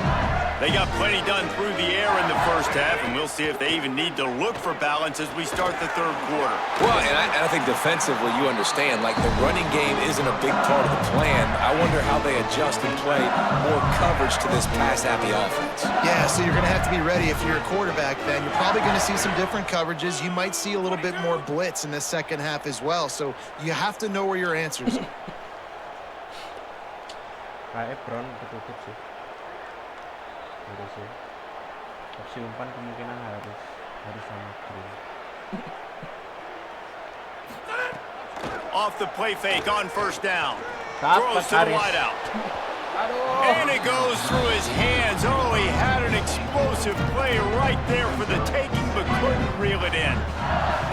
They got plenty done through the air in the first half, and we'll see if they even need to look for balance as we start the third quarter. Well, and I think defensively, you understand, like the running game isn't a big part of the plan. I wonder how they adjust and play more coverage to this pass-happy offense. Yeah, so you're going to have to be ready if you're a quarterback then. You're probably going to see some different coverages. You might see a little bit more blitz in the second half as well, so you have to know where your answers are. Brown ketutup sih. Harus sih. Opsi umpan kemungkinan harus sama green. Off the play fake on first down. Dapat Throws to the wideout. And it goes through his hands. Oh, he had an explosive play right there for the taking, but couldn't reel it in.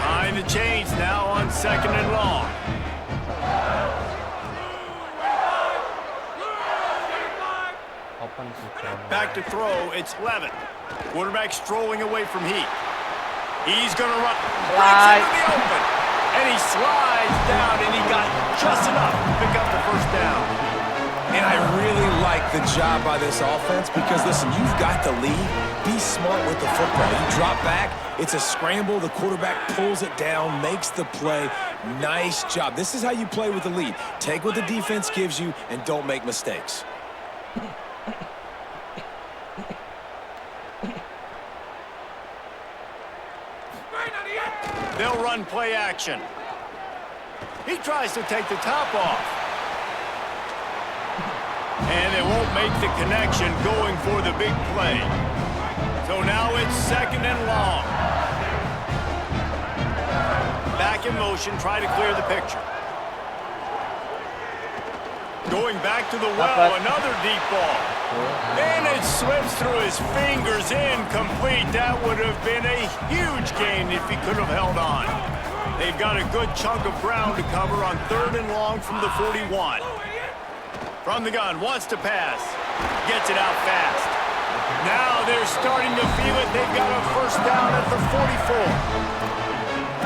Behind the chains now on second and long. Back to throw, it's Levin. Quarterback strolling away from Heat. He's going to run. Breaks into the open. And he slides down, and he got just enough to pick up the first down. And I really like the job by this offense because, listen, you've got the lead. Be smart with the football. You drop back, it's a scramble. The quarterback pulls it down, makes the play. Nice job. This is how you play with the lead. Take what the defense gives you and don't make mistakes. They'll run play action. He tries to take the top off. And they won't make the connection going for the big play. So now it's second and long. Back in motion, try to clear the picture. Going back to the well, another deep ball. And it slips through his fingers, incomplete. That would have been a huge gain if he could have held on. They've got a good chunk of ground to cover on third and long from the 41. From the gun, wants to pass. Gets it out fast. Now they're starting to feel it. They've got a first down at the 44.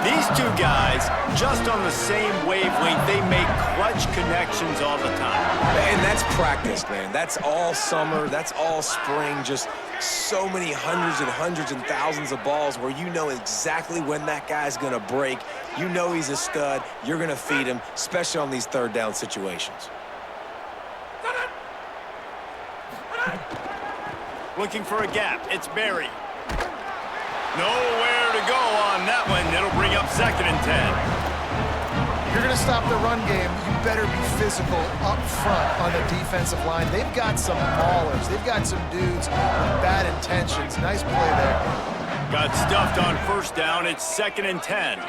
These two guys, just on the same wavelength, they make clutch connections all the time. And that's practice, man. That's all summer. That's all spring. Just so many hundreds and thousands of balls where you know exactly when that guy's going to break. You know he's a stud. You're going to feed him, especially on these third down situations. Looking for a gap. It's Barry. Nowhere to go on that one. It'll bring up second and 10. If you're going to stop the run game, you better be physical up front on the defensive line. They've got some maulers. They've got some dudes with bad intentions. Nice play there. Got stuffed on first down. It's second and 10.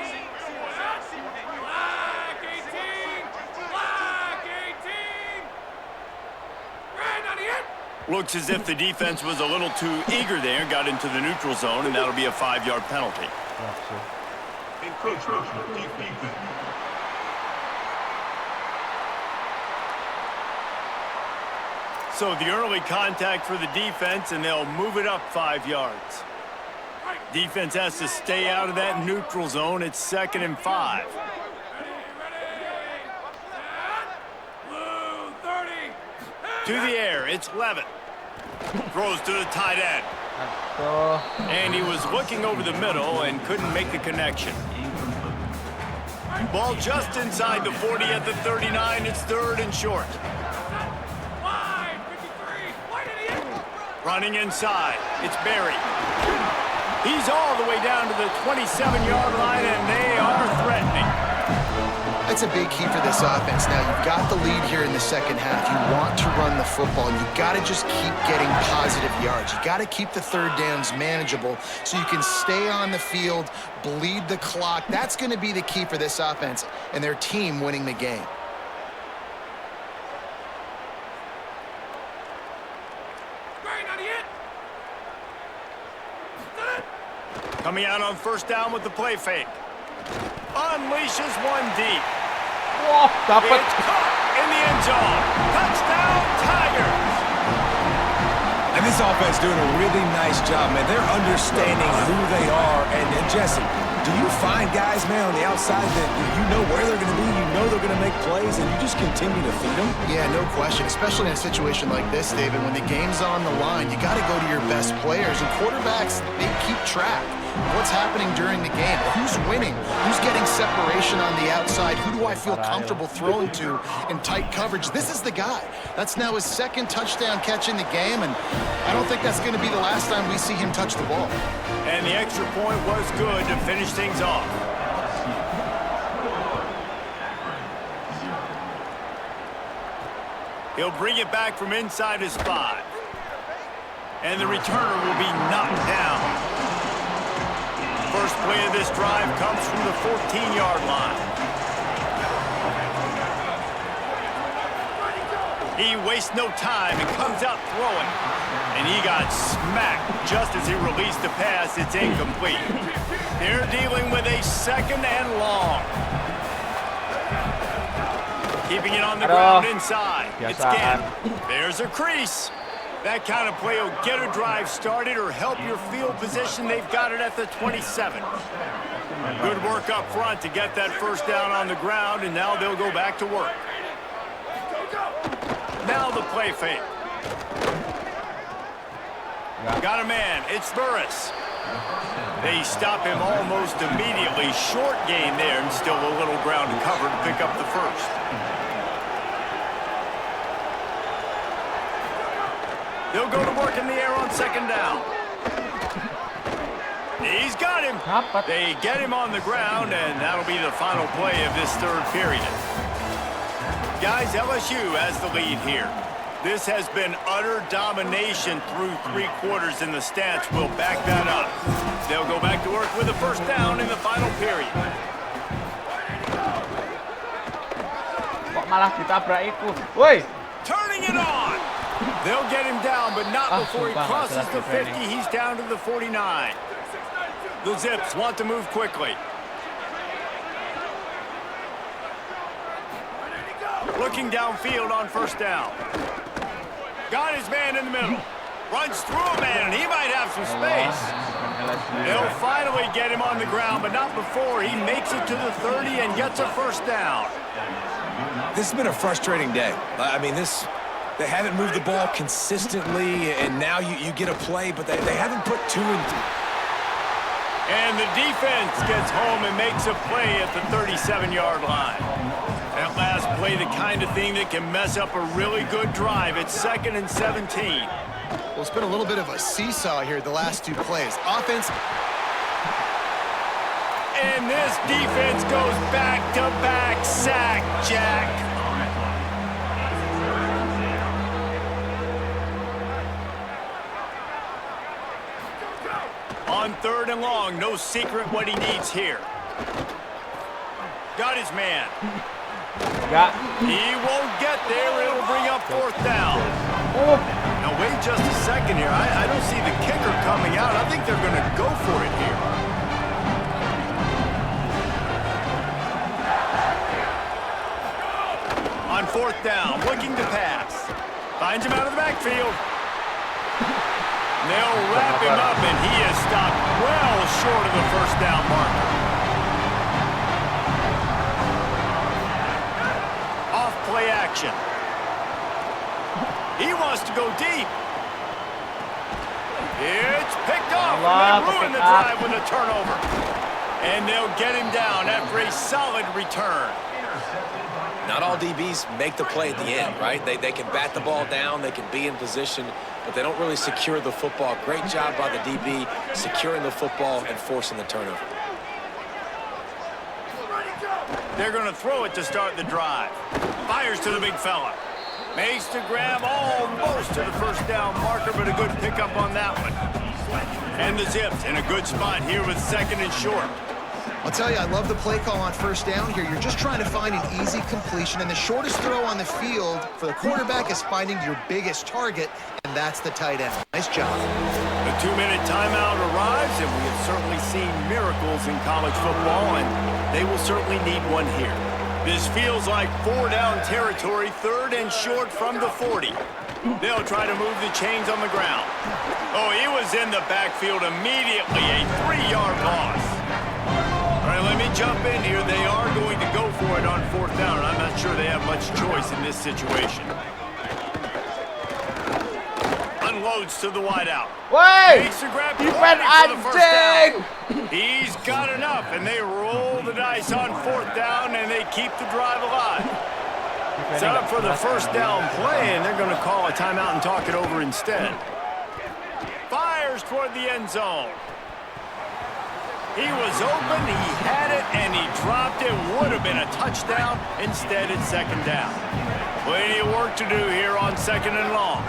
Looks as if the defense was a little too eager there, got into the neutral zone, and that'll be a 5-yard penalty. So the early contact for the defense, and they'll move it up 5 yards. Defense has to stay out of that neutral zone. It's 2nd and 5. To the air, it's Levitt. Throws to the tight end. And he was looking over the middle and couldn't make the connection. Ball just inside the 40 at the 39. It's 3rd and short. Running inside, it's Barry. He's all the way down to the 27-yard line, and they are threatening. That's a big key for this offense. Now, you've got the lead here in the second half. You want to run the football, and you've got to just keep getting positive yards. You got to keep the third downs manageable so you can stay on the field, bleed the clock. That's going to be the key for this offense and their team winning the game. Coming out on 1st down with the play fake. Unleashes one deep. Wah, dapat. It's caught in the end zone. Touchdown, Tigers. And this offense doing a really nice job, man. They're understanding who they are. And Jesse, do you find guys, man, on the outside that you know where they're going to be, you know they're going to make plays, and you just continue to feed them? Yeah, no question, especially in a situation like this, David. When the game's on the line, you got to go to your best players, and quarterbacks, they keep track of what's happening during the game. Who's winning? Who's getting separation on the outside? Who do I feel comfortable throwing to in tight coverage? This is the guy. That's now his 2nd touchdown catch in the game, and I don't think that's going to be the last time we see him touch the ball. And the extra point was good to finish things off. He'll bring it back from inside his 5. And the returner will be knocked down. First play of this drive comes from the 14-yard line. He wastes no time and comes out throwing. And he got smacked just as he released the pass. It's incomplete. They're dealing with a 2nd and long. Keeping it on the ground inside. It's Gann. There's a crease. That kind of play will get a drive started or help your field position. They've got it at the 27. Good work up front to get that 1st down on the ground, and now they'll go back to work. Now the play fake. Got a man. It's Burris. They stop him almost immediately. Short gain there, and still a little ground to cover to pick up the 1st. They'll go to work in the air on 2nd down. He's got him. They get him on the ground, and that'll be the final play of this 3rd period. Guys, LSU has the lead here. This has been utter domination through 3 quarters, and the stats will back that up. They'll go back to work with a 1st down in the final period. Kok malah ditabrak itu? Woi. Turning it on. They'll get him down, but not before he crosses the 50. He's down to the 49. The Zips want to move quickly. Looking downfield on 1st down. Got his man in the middle. Runs through a man, and he might have some space. They'll finally get him on the ground, but not before he makes it to the 30 and gets a 1st down. This has been a frustrating day. I mean, they haven't moved the ball consistently, and now you get a play, but they haven't put 2 and 3. And the defense gets home and makes a play at the 37-yard line. That last play, the kind of thing that can mess up a really good drive. It's 2nd and 17. Well, it's been a little bit of a seesaw here the last 2 plays. Offense. And this defense goes back-to-back sack, Jack. On 3rd and long, no secret what he needs here. Got his man. He won't get there. It'll bring up 4th down. Now, wait just a second here. I don't see the kicker coming out. I think they're going to go for it here. On 4th down, looking to pass. Finds him out of the backfield. They'll wrap him up, and he is stopped well short of the first down marker. Off play action. He wants to go deep. It's picked off, and they ruin the drive with a turnover. And they'll get him down after a solid return. Not all DBs make the play at the end, right? They can bat the ball down, they can be in position, but they don't really secure the football. Great job by the DB securing the football and forcing the turnover. They're going to throw it to start the drive. Fires to the big fella. Makes the grab almost to the first down marker, but a good pickup on that one. And the Zips in a good spot here with second and short. I'll tell you, I love the play call on first down here. You're just trying to find an easy completion, and the shortest throw on the field for the quarterback is finding your biggest target, and that's the tight end. Nice job. The 2-minute timeout arrives, and we have certainly seen miracles in college football, and they will certainly need one here. This feels like 4-down territory, third and short from the 40. They'll try to move the chains on the ground. Oh, he was in the backfield immediately, a 3-yard loss. All right, let me jump in here. They are going to go for it on fourth down, and I'm not sure they have much choice in this situation. Unloads to the wideout. Makes the grab for the first down. He's got enough, and they roll the dice on fourth down, and they keep the drive alive. Set up for the first down play, and they're going to call a timeout and talk it over instead. Fires toward the end zone. He was open, he had it, and he dropped it. Would have been a touchdown. Instead, it's second down. Plenty of work to do here on second and long.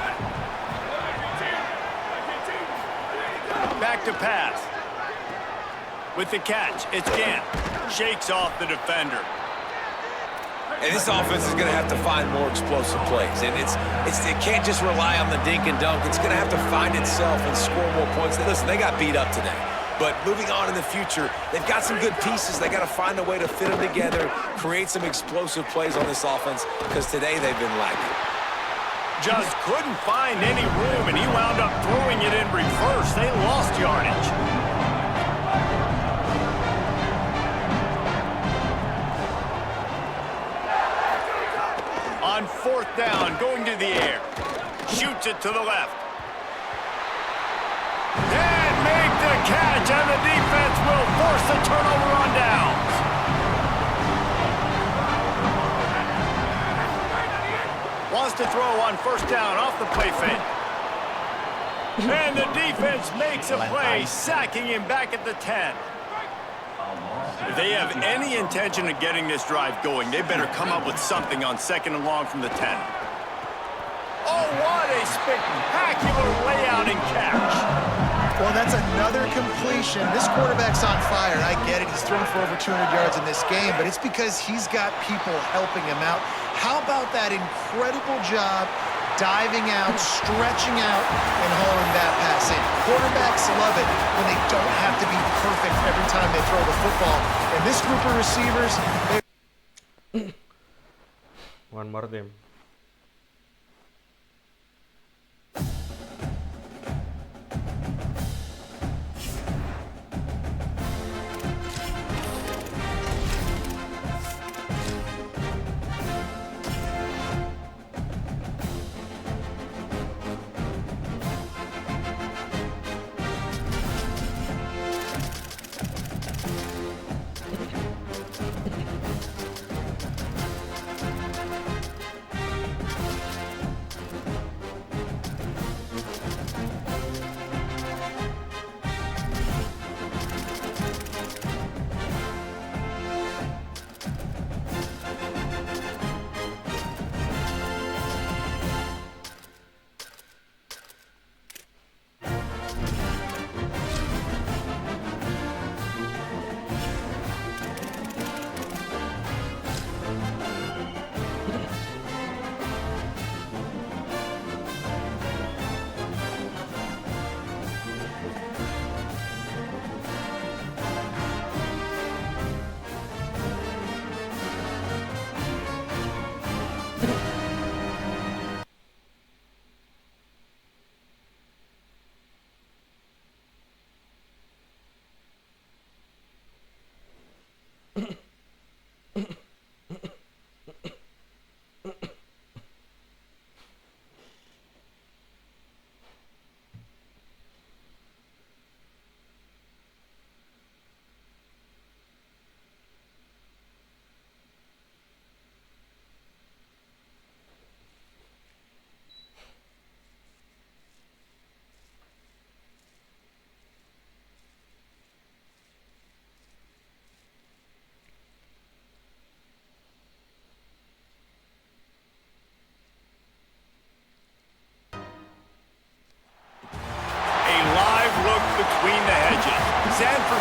Back to pass. With the catch, it's Gant. Shakes off the defender. And this offense is going to have to find more explosive plays. And it can't just rely on the dink and dunk. It's going to have to find itself and score more points. Listen, they got beat up today. But moving on in the future, they've got some good pieces. They got to find a way to fit them together, create some explosive plays on this offense, because today they've been lacking. Just couldn't find any room, and he wound up throwing it in reverse. They lost yardage. On fourth down, going to the air. Shoots it to the left. And make the catch, and the defense will force the turnover on downs. Wants to throw on first down off the play fake. And the defense makes a play, sacking him back at the 10. If they have any intention of getting this drive going, they better come up with something on second and long from the 10. Oh, what a spectacular layout and catch. Well, that's another completion. This quarterback's on fire. I get it. He's thrown for over 200 yards in this game, but it's because he's got people helping him out. How about that incredible job diving out, stretching out, and hauling that pass in? Quarterbacks love it when they don't have to be perfect every time they throw the football. And this group of receivers, One more them.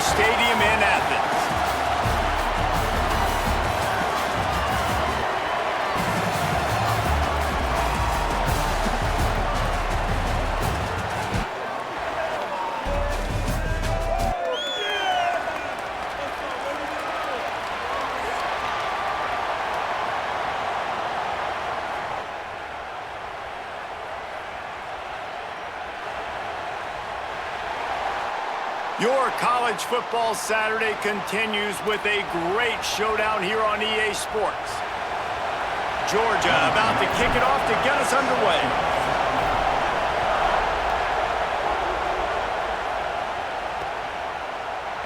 Stadium in Athens. Your college football Saturday continues with a great showdown here on EA Sports. Georgia about to kick it off to get us underway.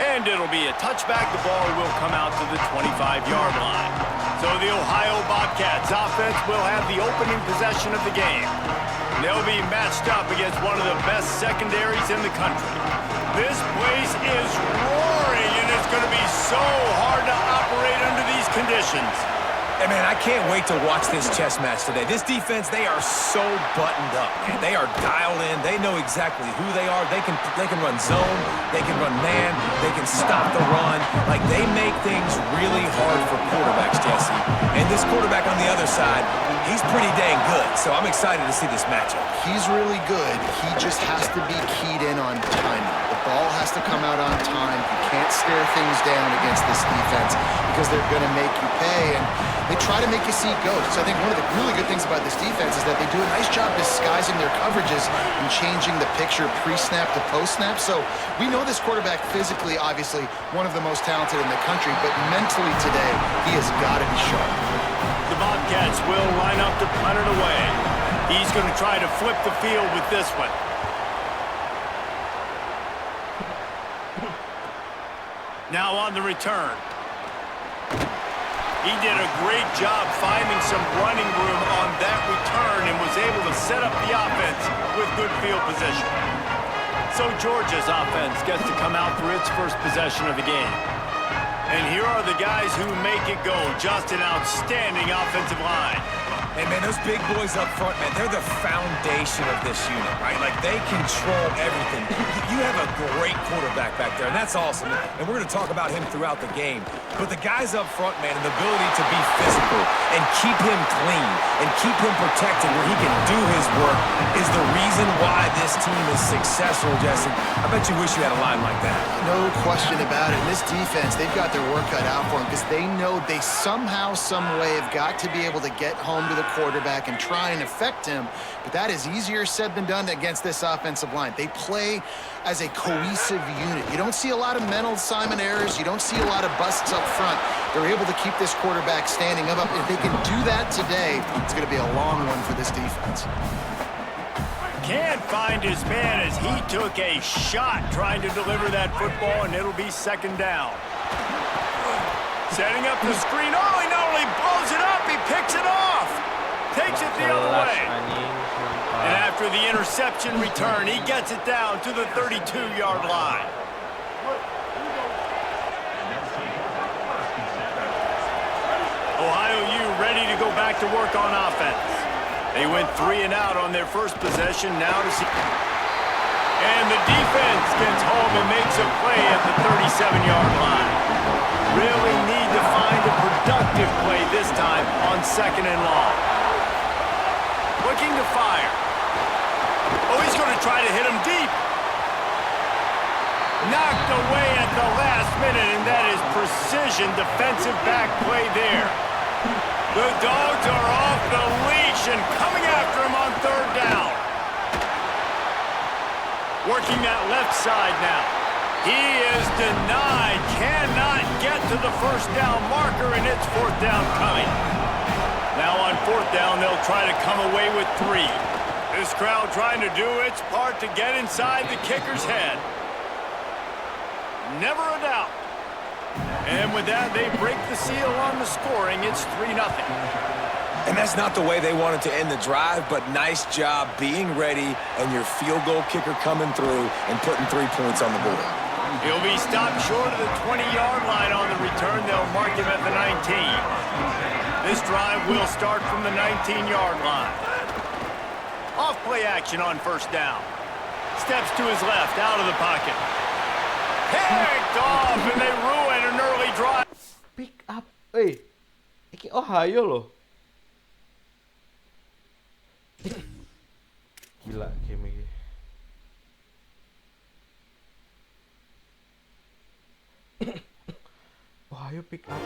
And it'll be a touchback. The ball will come out to the 25-yard line. So the Ohio Bobcats offense will have the opening possession of the game. They'll be matched up against one of the best secondaries in the country. This place is roaring, and it's going to be so hard to operate under these conditions. Hey, man, I can't wait to watch this chess match today. This defense, they are so buttoned up, man. They are dialed in. They know exactly who they are. They can run zone. They can run man. They can stop the run. Like, they make things really hard for quarterbacks, Jesse. And this quarterback on the other side, he's pretty dang good. So I'm excited to see this matchup. He's really good. He just has to be keyed in on timing. The ball has to come out on time. You can't stare things down against this defense because they're going to make you pay. And they try to make you see ghosts. I think one of the really good things about this defense is that they do a nice job disguising their coverages and changing the picture pre-snap to post-snap. So we know this quarterback physically, obviously, one of the most talented in the country, but mentally today, he has got to be sharp. The Bobcats will line up to punt it away. He's going to try to flip the field with this one. Now on the return. He did a great job finding some running room on that return and was able to set up the offense with good field position. So Georgia's offense gets to come out for its first possession of the game. And here are the guys who make it go. Just an outstanding offensive line. Hey, man, those big boys up front, man, they're the foundation of this unit, right? Like, they control everything. You have a great quarterback back there, and that's awesome. And we're going to talk about him throughout the game. But the guys up front, man, and the ability to be physical and keep him clean and keep him protected where he can do his work is the reason why this team is successful, Jesse. I bet you wish you had a line like that. No question about it. And this defense, they've got their work cut out for them because they know they somehow, some way have got to be able to get home to the quarterback and try and affect him. But that is easier said than done against this offensive line. They play as a cohesive unit. You don't see a lot of mental assignment errors. You don't see a lot of busts up front. They're able to keep this quarterback standing up. If they can do that today, it's going to be a long one for this defense. Can't find his man as he took a shot trying to deliver that football, and it'll be second down. Setting up the screen. Oh, he not only blows it up, he picks it off. Takes it the other way. And after the interception return, he gets it down to the 32-yard line. Ohio U ready to go back to work on offense. They went 3 and out on their first possession. Now to see. And the defense gets home and makes a play at the 37-yard line. Really need to find a productive play this time on second and long. Looking to fire. Oh, he's going to try to hit him deep. Knocked away at the last minute, and that is precision defensive back play there. The Dogs are off the leash and coming after him on third down. Working that left side now. He is denied, cannot get to the first down marker, and it's fourth down coming. Now on fourth down, they'll try to come away with 3. This crowd trying to do its part to get inside the kicker's head. Never a doubt. And with that, they break the seal on the scoring. It's 3-0. And that's not the way they wanted to end the drive, but nice job being ready and your field goal kicker coming through and putting 3 points on the board. He'll be stopped short of the 20-yard line on the return. They'll mark him at the 19. This drive will start from the 19-yard line. Off play action on first down. Steps to his left, out of the pocket. Picked off, and they ruin an early drive. Pick up. Iki Ohio loh. Gila game ini. Ohio pick up.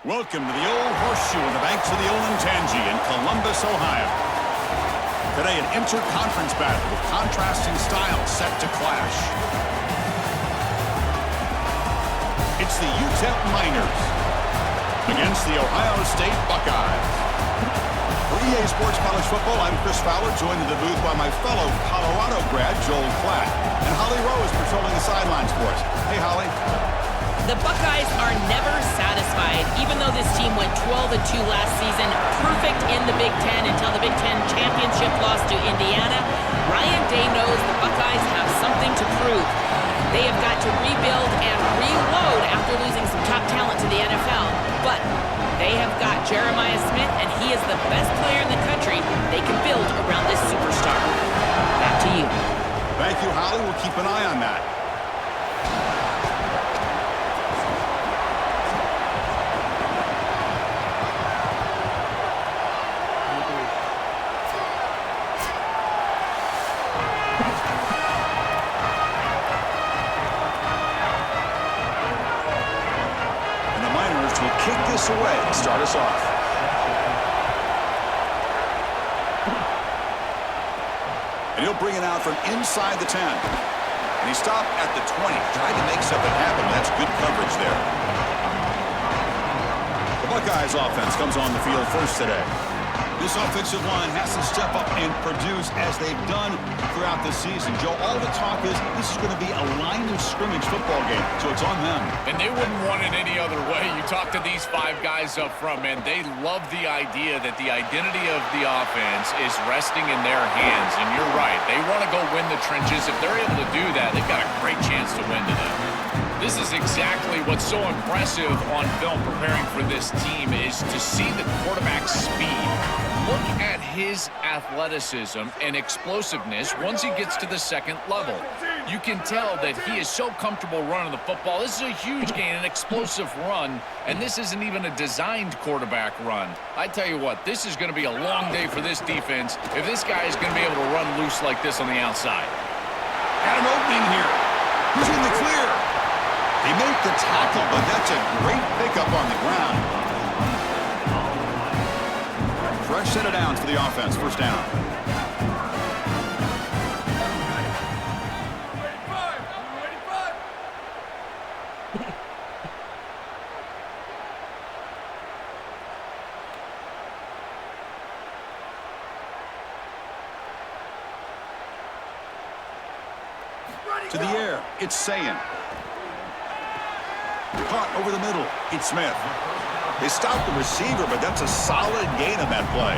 Welcome to the old horseshoe on the banks of the Olentangy in Columbus, Ohio. Today, an interconference battle with contrasting styles set to clash. It's the UTEP Miners against the Ohio State Buckeyes. For EA Sports College Football, I'm Chris Fowler, joined in the booth by my fellow Colorado grad, Joel Klatt. And Holly Rowe is patrolling the sidelines for us. Hey, Holly. The Buckeyes are never satisfied, even though this team went 12-2 last season, perfect in the Big Ten until the Big Ten championship loss to Indiana. Ryan Day knows the Buckeyes have something to prove. They have got to rebuild and reload after losing some top talent to the NFL. But they have got Jeremiah Smith, and he is the best player in the country. They can build around this superstar. Back to you. Thank you, Holly. We'll keep an eye on that. Kick this away and start us off. And he'll bring it out from inside the 10. And he stopped at the 20, trying to make something happen. That's good coverage there. The Buckeyes offense comes on the field first today. This offensive line has to step up and produce as they've done throughout the season. Joe, all the talk is this is going to be a line of scrimmage football game, so it's on them. And they wouldn't want it any other way. You talk to these five guys up front, man, they love the idea that the identity of the offense is resting in their hands. And you're right, they want to go win the trenches. If they're able to do that, they've got a great chance to win today. This is exactly what's so impressive on film preparing for this team is to see the quarterback's speed. Look at his athleticism and explosiveness once he gets to the second level. You can tell that he is so comfortable running the football. This is a huge gain, an explosive run, and this isn't even a designed quarterback run. I tell you what, this is going to be a long day for this defense if this guy is going to be able to run loose like this on the outside. Got an opening here. Who's in the clear? They make the tackle, but that's a great pickup on the ground. Fresh set of downs for the offense. First down. To the air, it's Sayin. Caught over the middle, it's Smith. They stopped the receiver, but that's a solid gain on that play.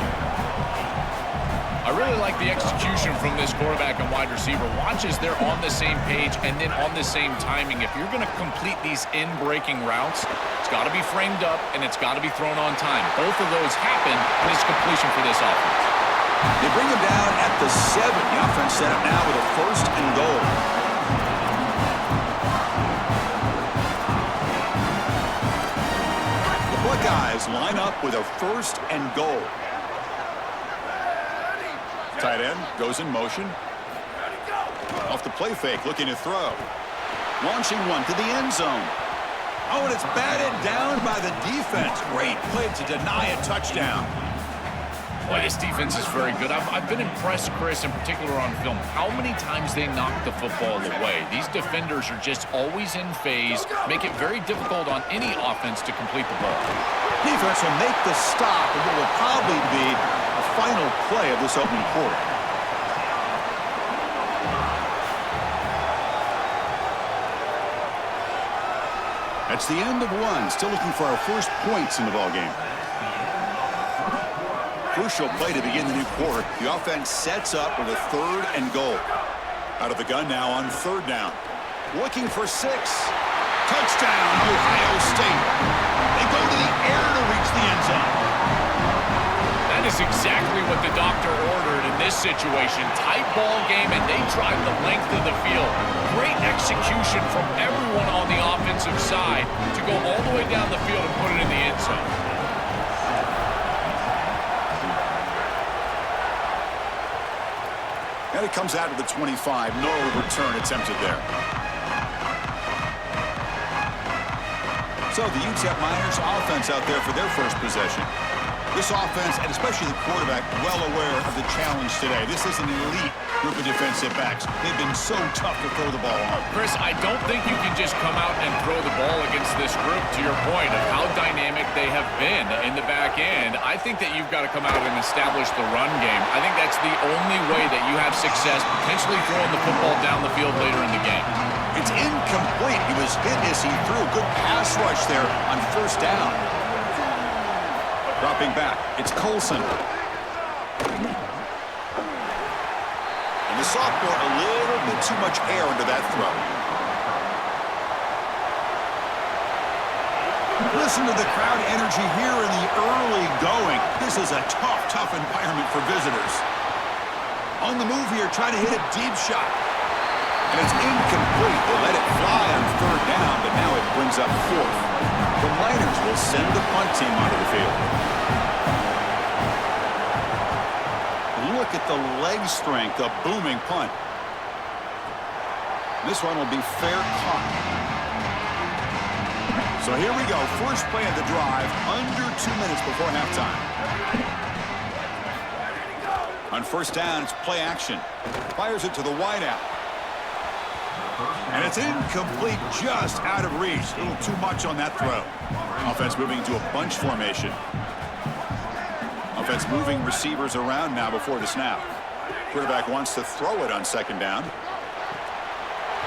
I really like the execution from this quarterback and wide receiver. Watch as they're on the same page and then on the same timing. If you're going to complete these in-breaking routes, it's got to be framed up and it's got to be thrown on time. Both of those happen in this completion for this offense. They bring him down at the 7. The offense set up now with a 1st and goal. Buckeyes line up with a 1st and goal. Tight end goes in motion. Off the play fake, looking to throw. Launching one to the end zone. Oh, and it's batted down by the defense. Great play to deny a touchdown. Boy, this defense is very good. I've been impressed, Chris, in particular on film, how many times they knock the football away. These defenders are just always in phase, make it very difficult on any offense to complete the ball. Defense will make the stop, and what will probably be a final play of this opening quarter. That's the end of 1. Still looking for our first points in the ballgame. Crucial play to begin the new quarter. The offense sets up with a 3rd and goal. Out of the gun now on 3rd down. Looking for 6. Touchdown, Ohio State. They go to the air to reach the end zone. That is exactly what the doctor ordered in this situation. Tight ball game, and they drive the length of the field. Great execution from everyone on the offensive side to go all the way down the field and put it in the end zone. And it comes out of the 25. No return attempted there. So the UTEP Miners offense out there for their first possession. This offense, and especially the quarterback, well aware of the challenge today. This is an elite group of defensive backs. They've been so tough to throw the ball on. Chris, I don't think you can just come out and throw the ball against this group, to your point of how dynamic they have been in the back end. I think that you've got to come out and establish the run game. I think that's the only way that you have success, potentially throwing the football down the field later in the game. It's incomplete. He was hit as he threw. Good pass rush there on 1st down. Dropping back, it's Colson. And the sophomore, a little bit too much air under that throw. Listen to the crowd energy here in the early going. This is a tough environment for visitors. On the move here, trying to hit a deep shot. And it's incomplete. They let it fly on 3rd down, but now it brings up 4th. The Miners will send the punt team onto the field. Look at the leg strength, a booming punt. This one will be fair caught. So here we go. First play of the drive, under 2 minutes before halftime. On 1st down, it's play action. Fires it to the wideout. And it's incomplete, just out of reach. A little too much on that throw. Offense moving into a bunch formation. Offense moving receivers around now before the snap. Quarterback wants to throw it on 2nd down.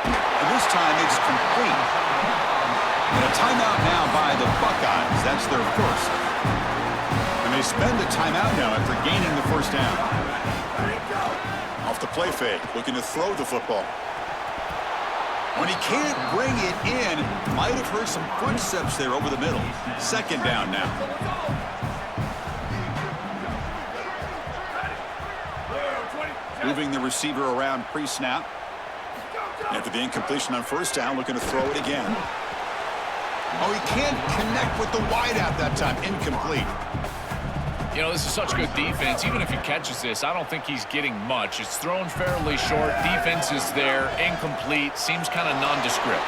And this time it's complete. And a timeout now by the Buckeyes. That's their first. And they spend a timeout now after gaining the 1st down. Off the play fake, looking to throw the football. When he can't bring it in, might have heard some footsteps there over the middle. 2nd down now. Moving the receiver around pre-snap. After the incompletion on first down, looking to throw it again. Oh, he can't connect with the wideout that time. Incomplete. You know, this is such good defense. Even if he catches this, I don't think he's getting much. It's thrown fairly short. Defense is there. Incomplete. Seems kind of nondescript.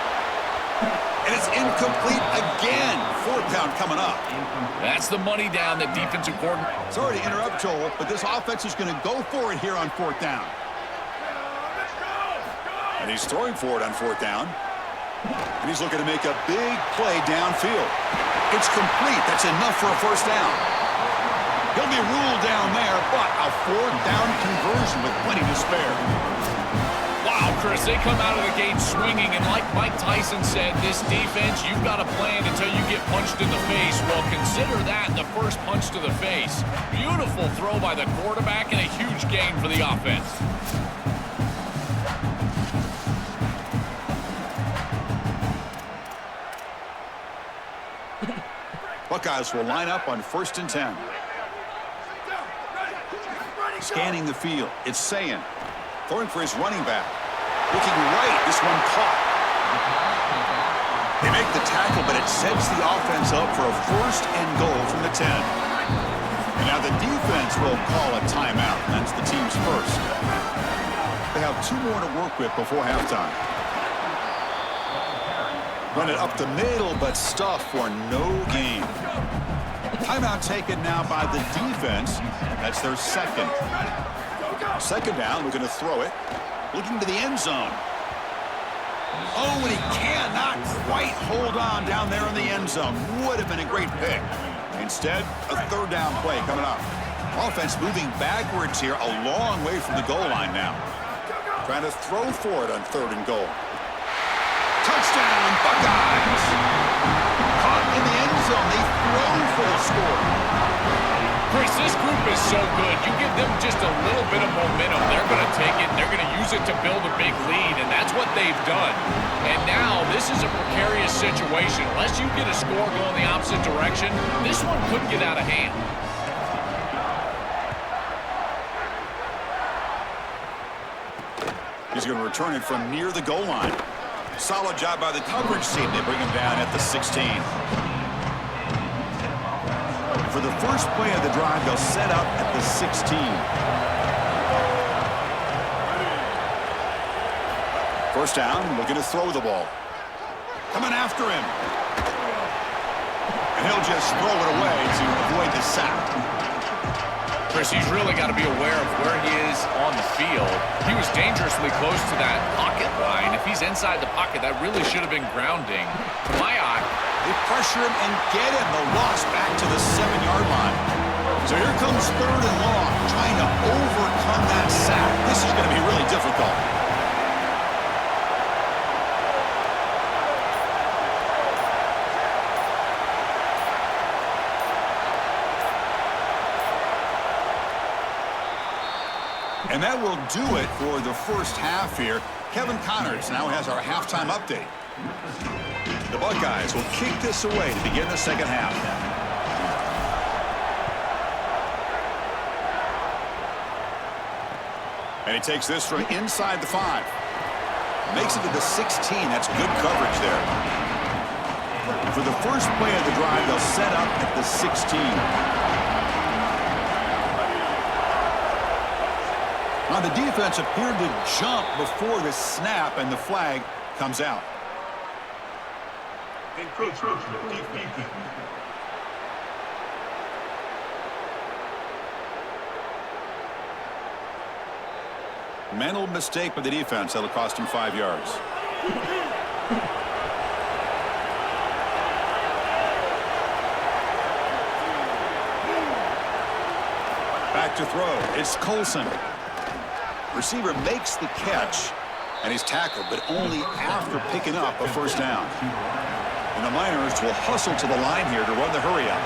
And it's incomplete again. Fourth down coming up. That's the money down that defensive coordinator. Sorry to interrupt, Joel, but this offense is going to go for it here on fourth down. And he's throwing for it on fourth down. And he's looking to make a big play downfield. It's complete. That's enough for a first down. He'll be ruled down there, but a fourth down conversion with plenty to spare. Wow, Chris, they come out of the gate swinging, and like Mike Tyson said, this defense, you've got to plan until you get punched in the face. Well, consider that the first punch to the face. Beautiful throw by the quarterback and a huge gain for the offense. Buckeyes will line up on 1st and 10. Scanning the field. It's Sayin. Throwing for his running back. Looking right. This one caught. They make the tackle, but it sets the offense up for a 1st and goal from the 10. And now the defense will call a timeout. That's the team's first. They have 2 more to work with before halftime. Run it up the middle, but stuff for no gain. Timeout taken now by the defense. That's their second. Second down, looking to throw it. Looking to the end zone. Oh, and he cannot quite hold on down there in the end zone. Would have been a great pick. Instead, a 3rd down play coming up. Offense moving backwards here, a long way from the goal line now. Trying to throw for it on 3rd and goal. Touchdown, Buckeyes! Caught in the end zone. They throw for the score. Chris, this group is so good. You give them just a little bit of momentum, they're going to take it, and they're going to use it to build a big lead, and that's what they've done. And now, this is a precarious situation. Unless you get a score going the opposite direction, this one could get out of hand. He's going to return it from near the goal line. Solid job by the coverage team. They bring him down at the 16. For the first play of the drive, they'll set up at the 16. First down, looking to throw the ball. Coming after him. And he'll just throw it away to avoid the sack. Chris, he's really got to be aware of where he is on the field. He was dangerously close to that pocket line. If he's inside the pocket, that really should have been grounding. To my eye, they pressure him and get him. The loss back to the 7-yard line. So here comes 3rd and long, trying to overcome that sack. This is going to be really difficult. And that will do it for the first half here. Kevin Connors now has our halftime update. The Buckeyes will kick this away to begin the second half. And he takes this from inside the 5. Makes it to the 16. That's good coverage there. For the first play of the drive, they'll set up at the 16. Now the defense appeared to jump before the snap, and the flag comes out. Mental mistake by the defense. That'll cost him 5 yards. Back to throw. It's Colson. Receiver makes the catch, and he's tackled, but only after picking up a first down. And the Miners will hustle to the line here to run the hurry-up.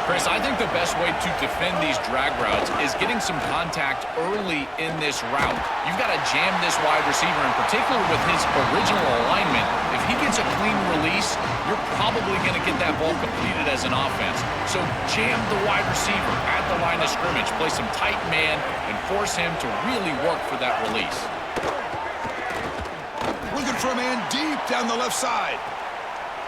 Chris, I think the best way to defend these drag routes is getting some contact early in this route. You've got to jam this wide receiver, in particular with his original alignment. If he gets a clean release, you're probably going to get that ball completed as an offense. So jam the wide receiver at the line of scrimmage, play some tight man, and force him to really work for that release. for a man deep down the left side.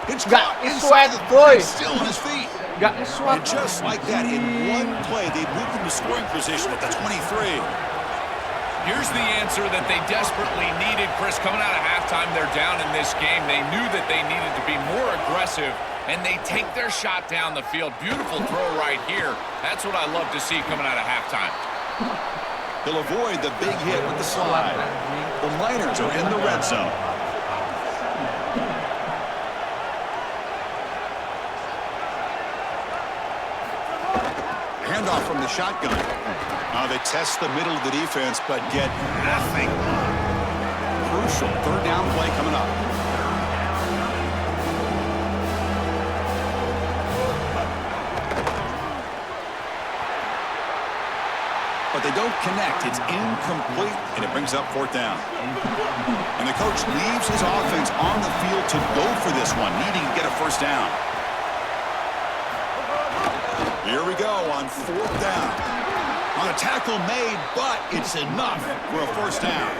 It's Gak caught nge-sweat, inside the boy. 30, still on his feet. Gak nge-swap. And just like that, in one play, they moved into scoring position at the 23. Here's the answer that they desperately needed, Chris. Coming out of halftime, they're down in this game. They knew that they needed to be more aggressive, and they take their shot down the field. Beautiful throw right here. That's what I love to see coming out of halftime. He'll avoid the big hit with the slide. The Niners are in the red zone. Handoff from the shotgun. They test the middle of the defense, but get nothing. Crucial third down play coming up. But they don't connect. It's incomplete, and it brings up fourth down. And the coach leaves his offense on the field to go for this one, needing to get a first down. Here we go on fourth down. On a tackle made, but it's enough for a first down.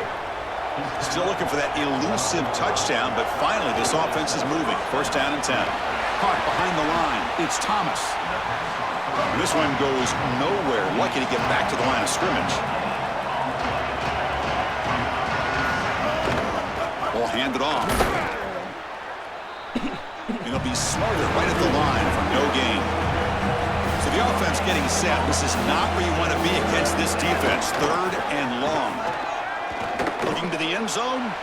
Still looking for that elusive touchdown, but finally this offense is moving. First down and 10. Caught behind the line. It's Thomas. And this one goes nowhere. Lucky to get back to the line of scrimmage. Ball handed off. And he'll be smarter right at the line for no gain. So the offense getting set. This is not where you want to be against this defense. Third and long. Looking to the end zone.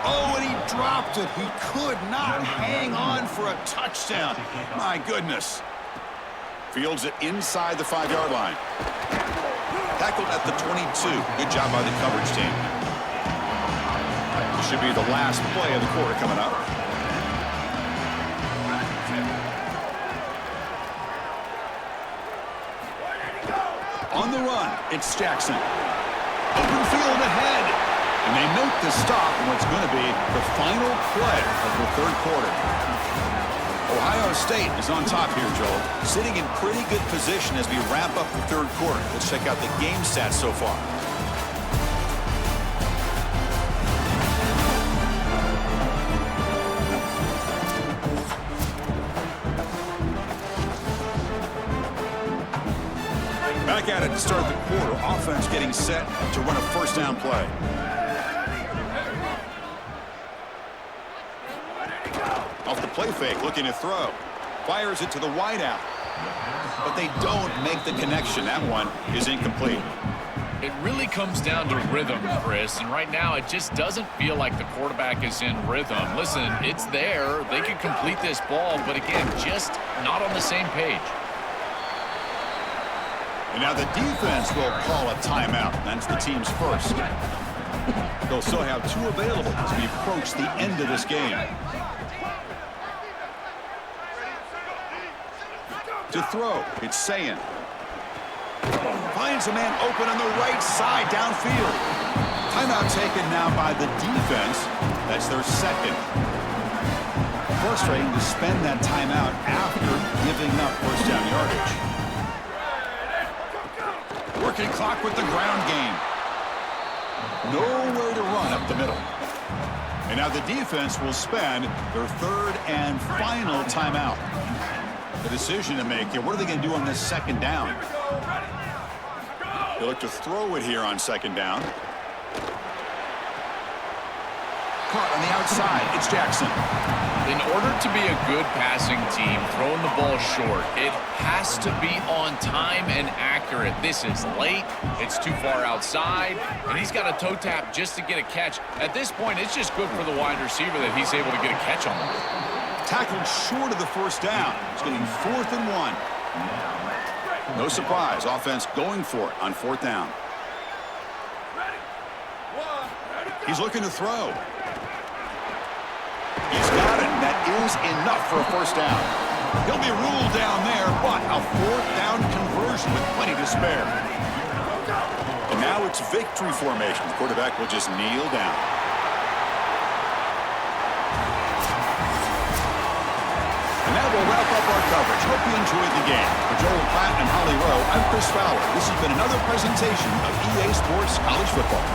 Oh, and he dropped it. He could not hang on for a touchdown. My goodness. Fields it inside the 5-yard line. Tackled at the 22. Good job by the coverage team. This should be the last play of the quarter coming up. On the run, it's Jackson. Open field ahead. And they make the stop in what's going to be the final play of the third quarter. Ohio State is on top here, Joel. Sitting in pretty good position as we wrap up the third quarter. Let's check out the game stats so far. Back at it to start the quarter. Offense getting set to run a first down play. Off the play fake, looking to throw. Fires it to the wideout. But they don't make the connection. That one is incomplete. It really comes down to rhythm, Chris, and right now it just doesn't feel like the quarterback is in rhythm. Listen, it's there. They could complete this ball, but again, just not on the same page. And now the defense will call a timeout. That's the team's first. They'll still have two available as we approach the end of this game. To throw, it's Sayin. Finds a man open on the right side downfield. Timeout taken now by the defense. That's their second. Frustrating to spend that timeout after giving up first down yardage. Working clock with the ground game. Nowhere to run up the middle. And now the defense will spend their third and final timeout. The decision to make here. What are they going to do on this second down? They look to throw it here on second down. Caught on the outside. It's Jackson. In order to be a good passing team, throwing the ball short, it has to be on time and accurate. This is late. It's too far outside, and he's got a toe tap just to get a catch. At this point, it's just good for the wide receiver that he's able to get a catch on it. Tackled short of the first down. It's getting 4th and 1. No surprise. Offense going for it on 4th down. He's looking to throw. He's got it. That is enough for a first down. He'll be ruled down there, but a 4th down conversion with plenty to spare. And Now it's victory formation. The quarterback will just kneel down. And that will wrap up our coverage. Hope you enjoyed the game. For Joel Platt and Holly Rowe, I'm Chris Fowler. This has been another presentation of EA Sports College Football.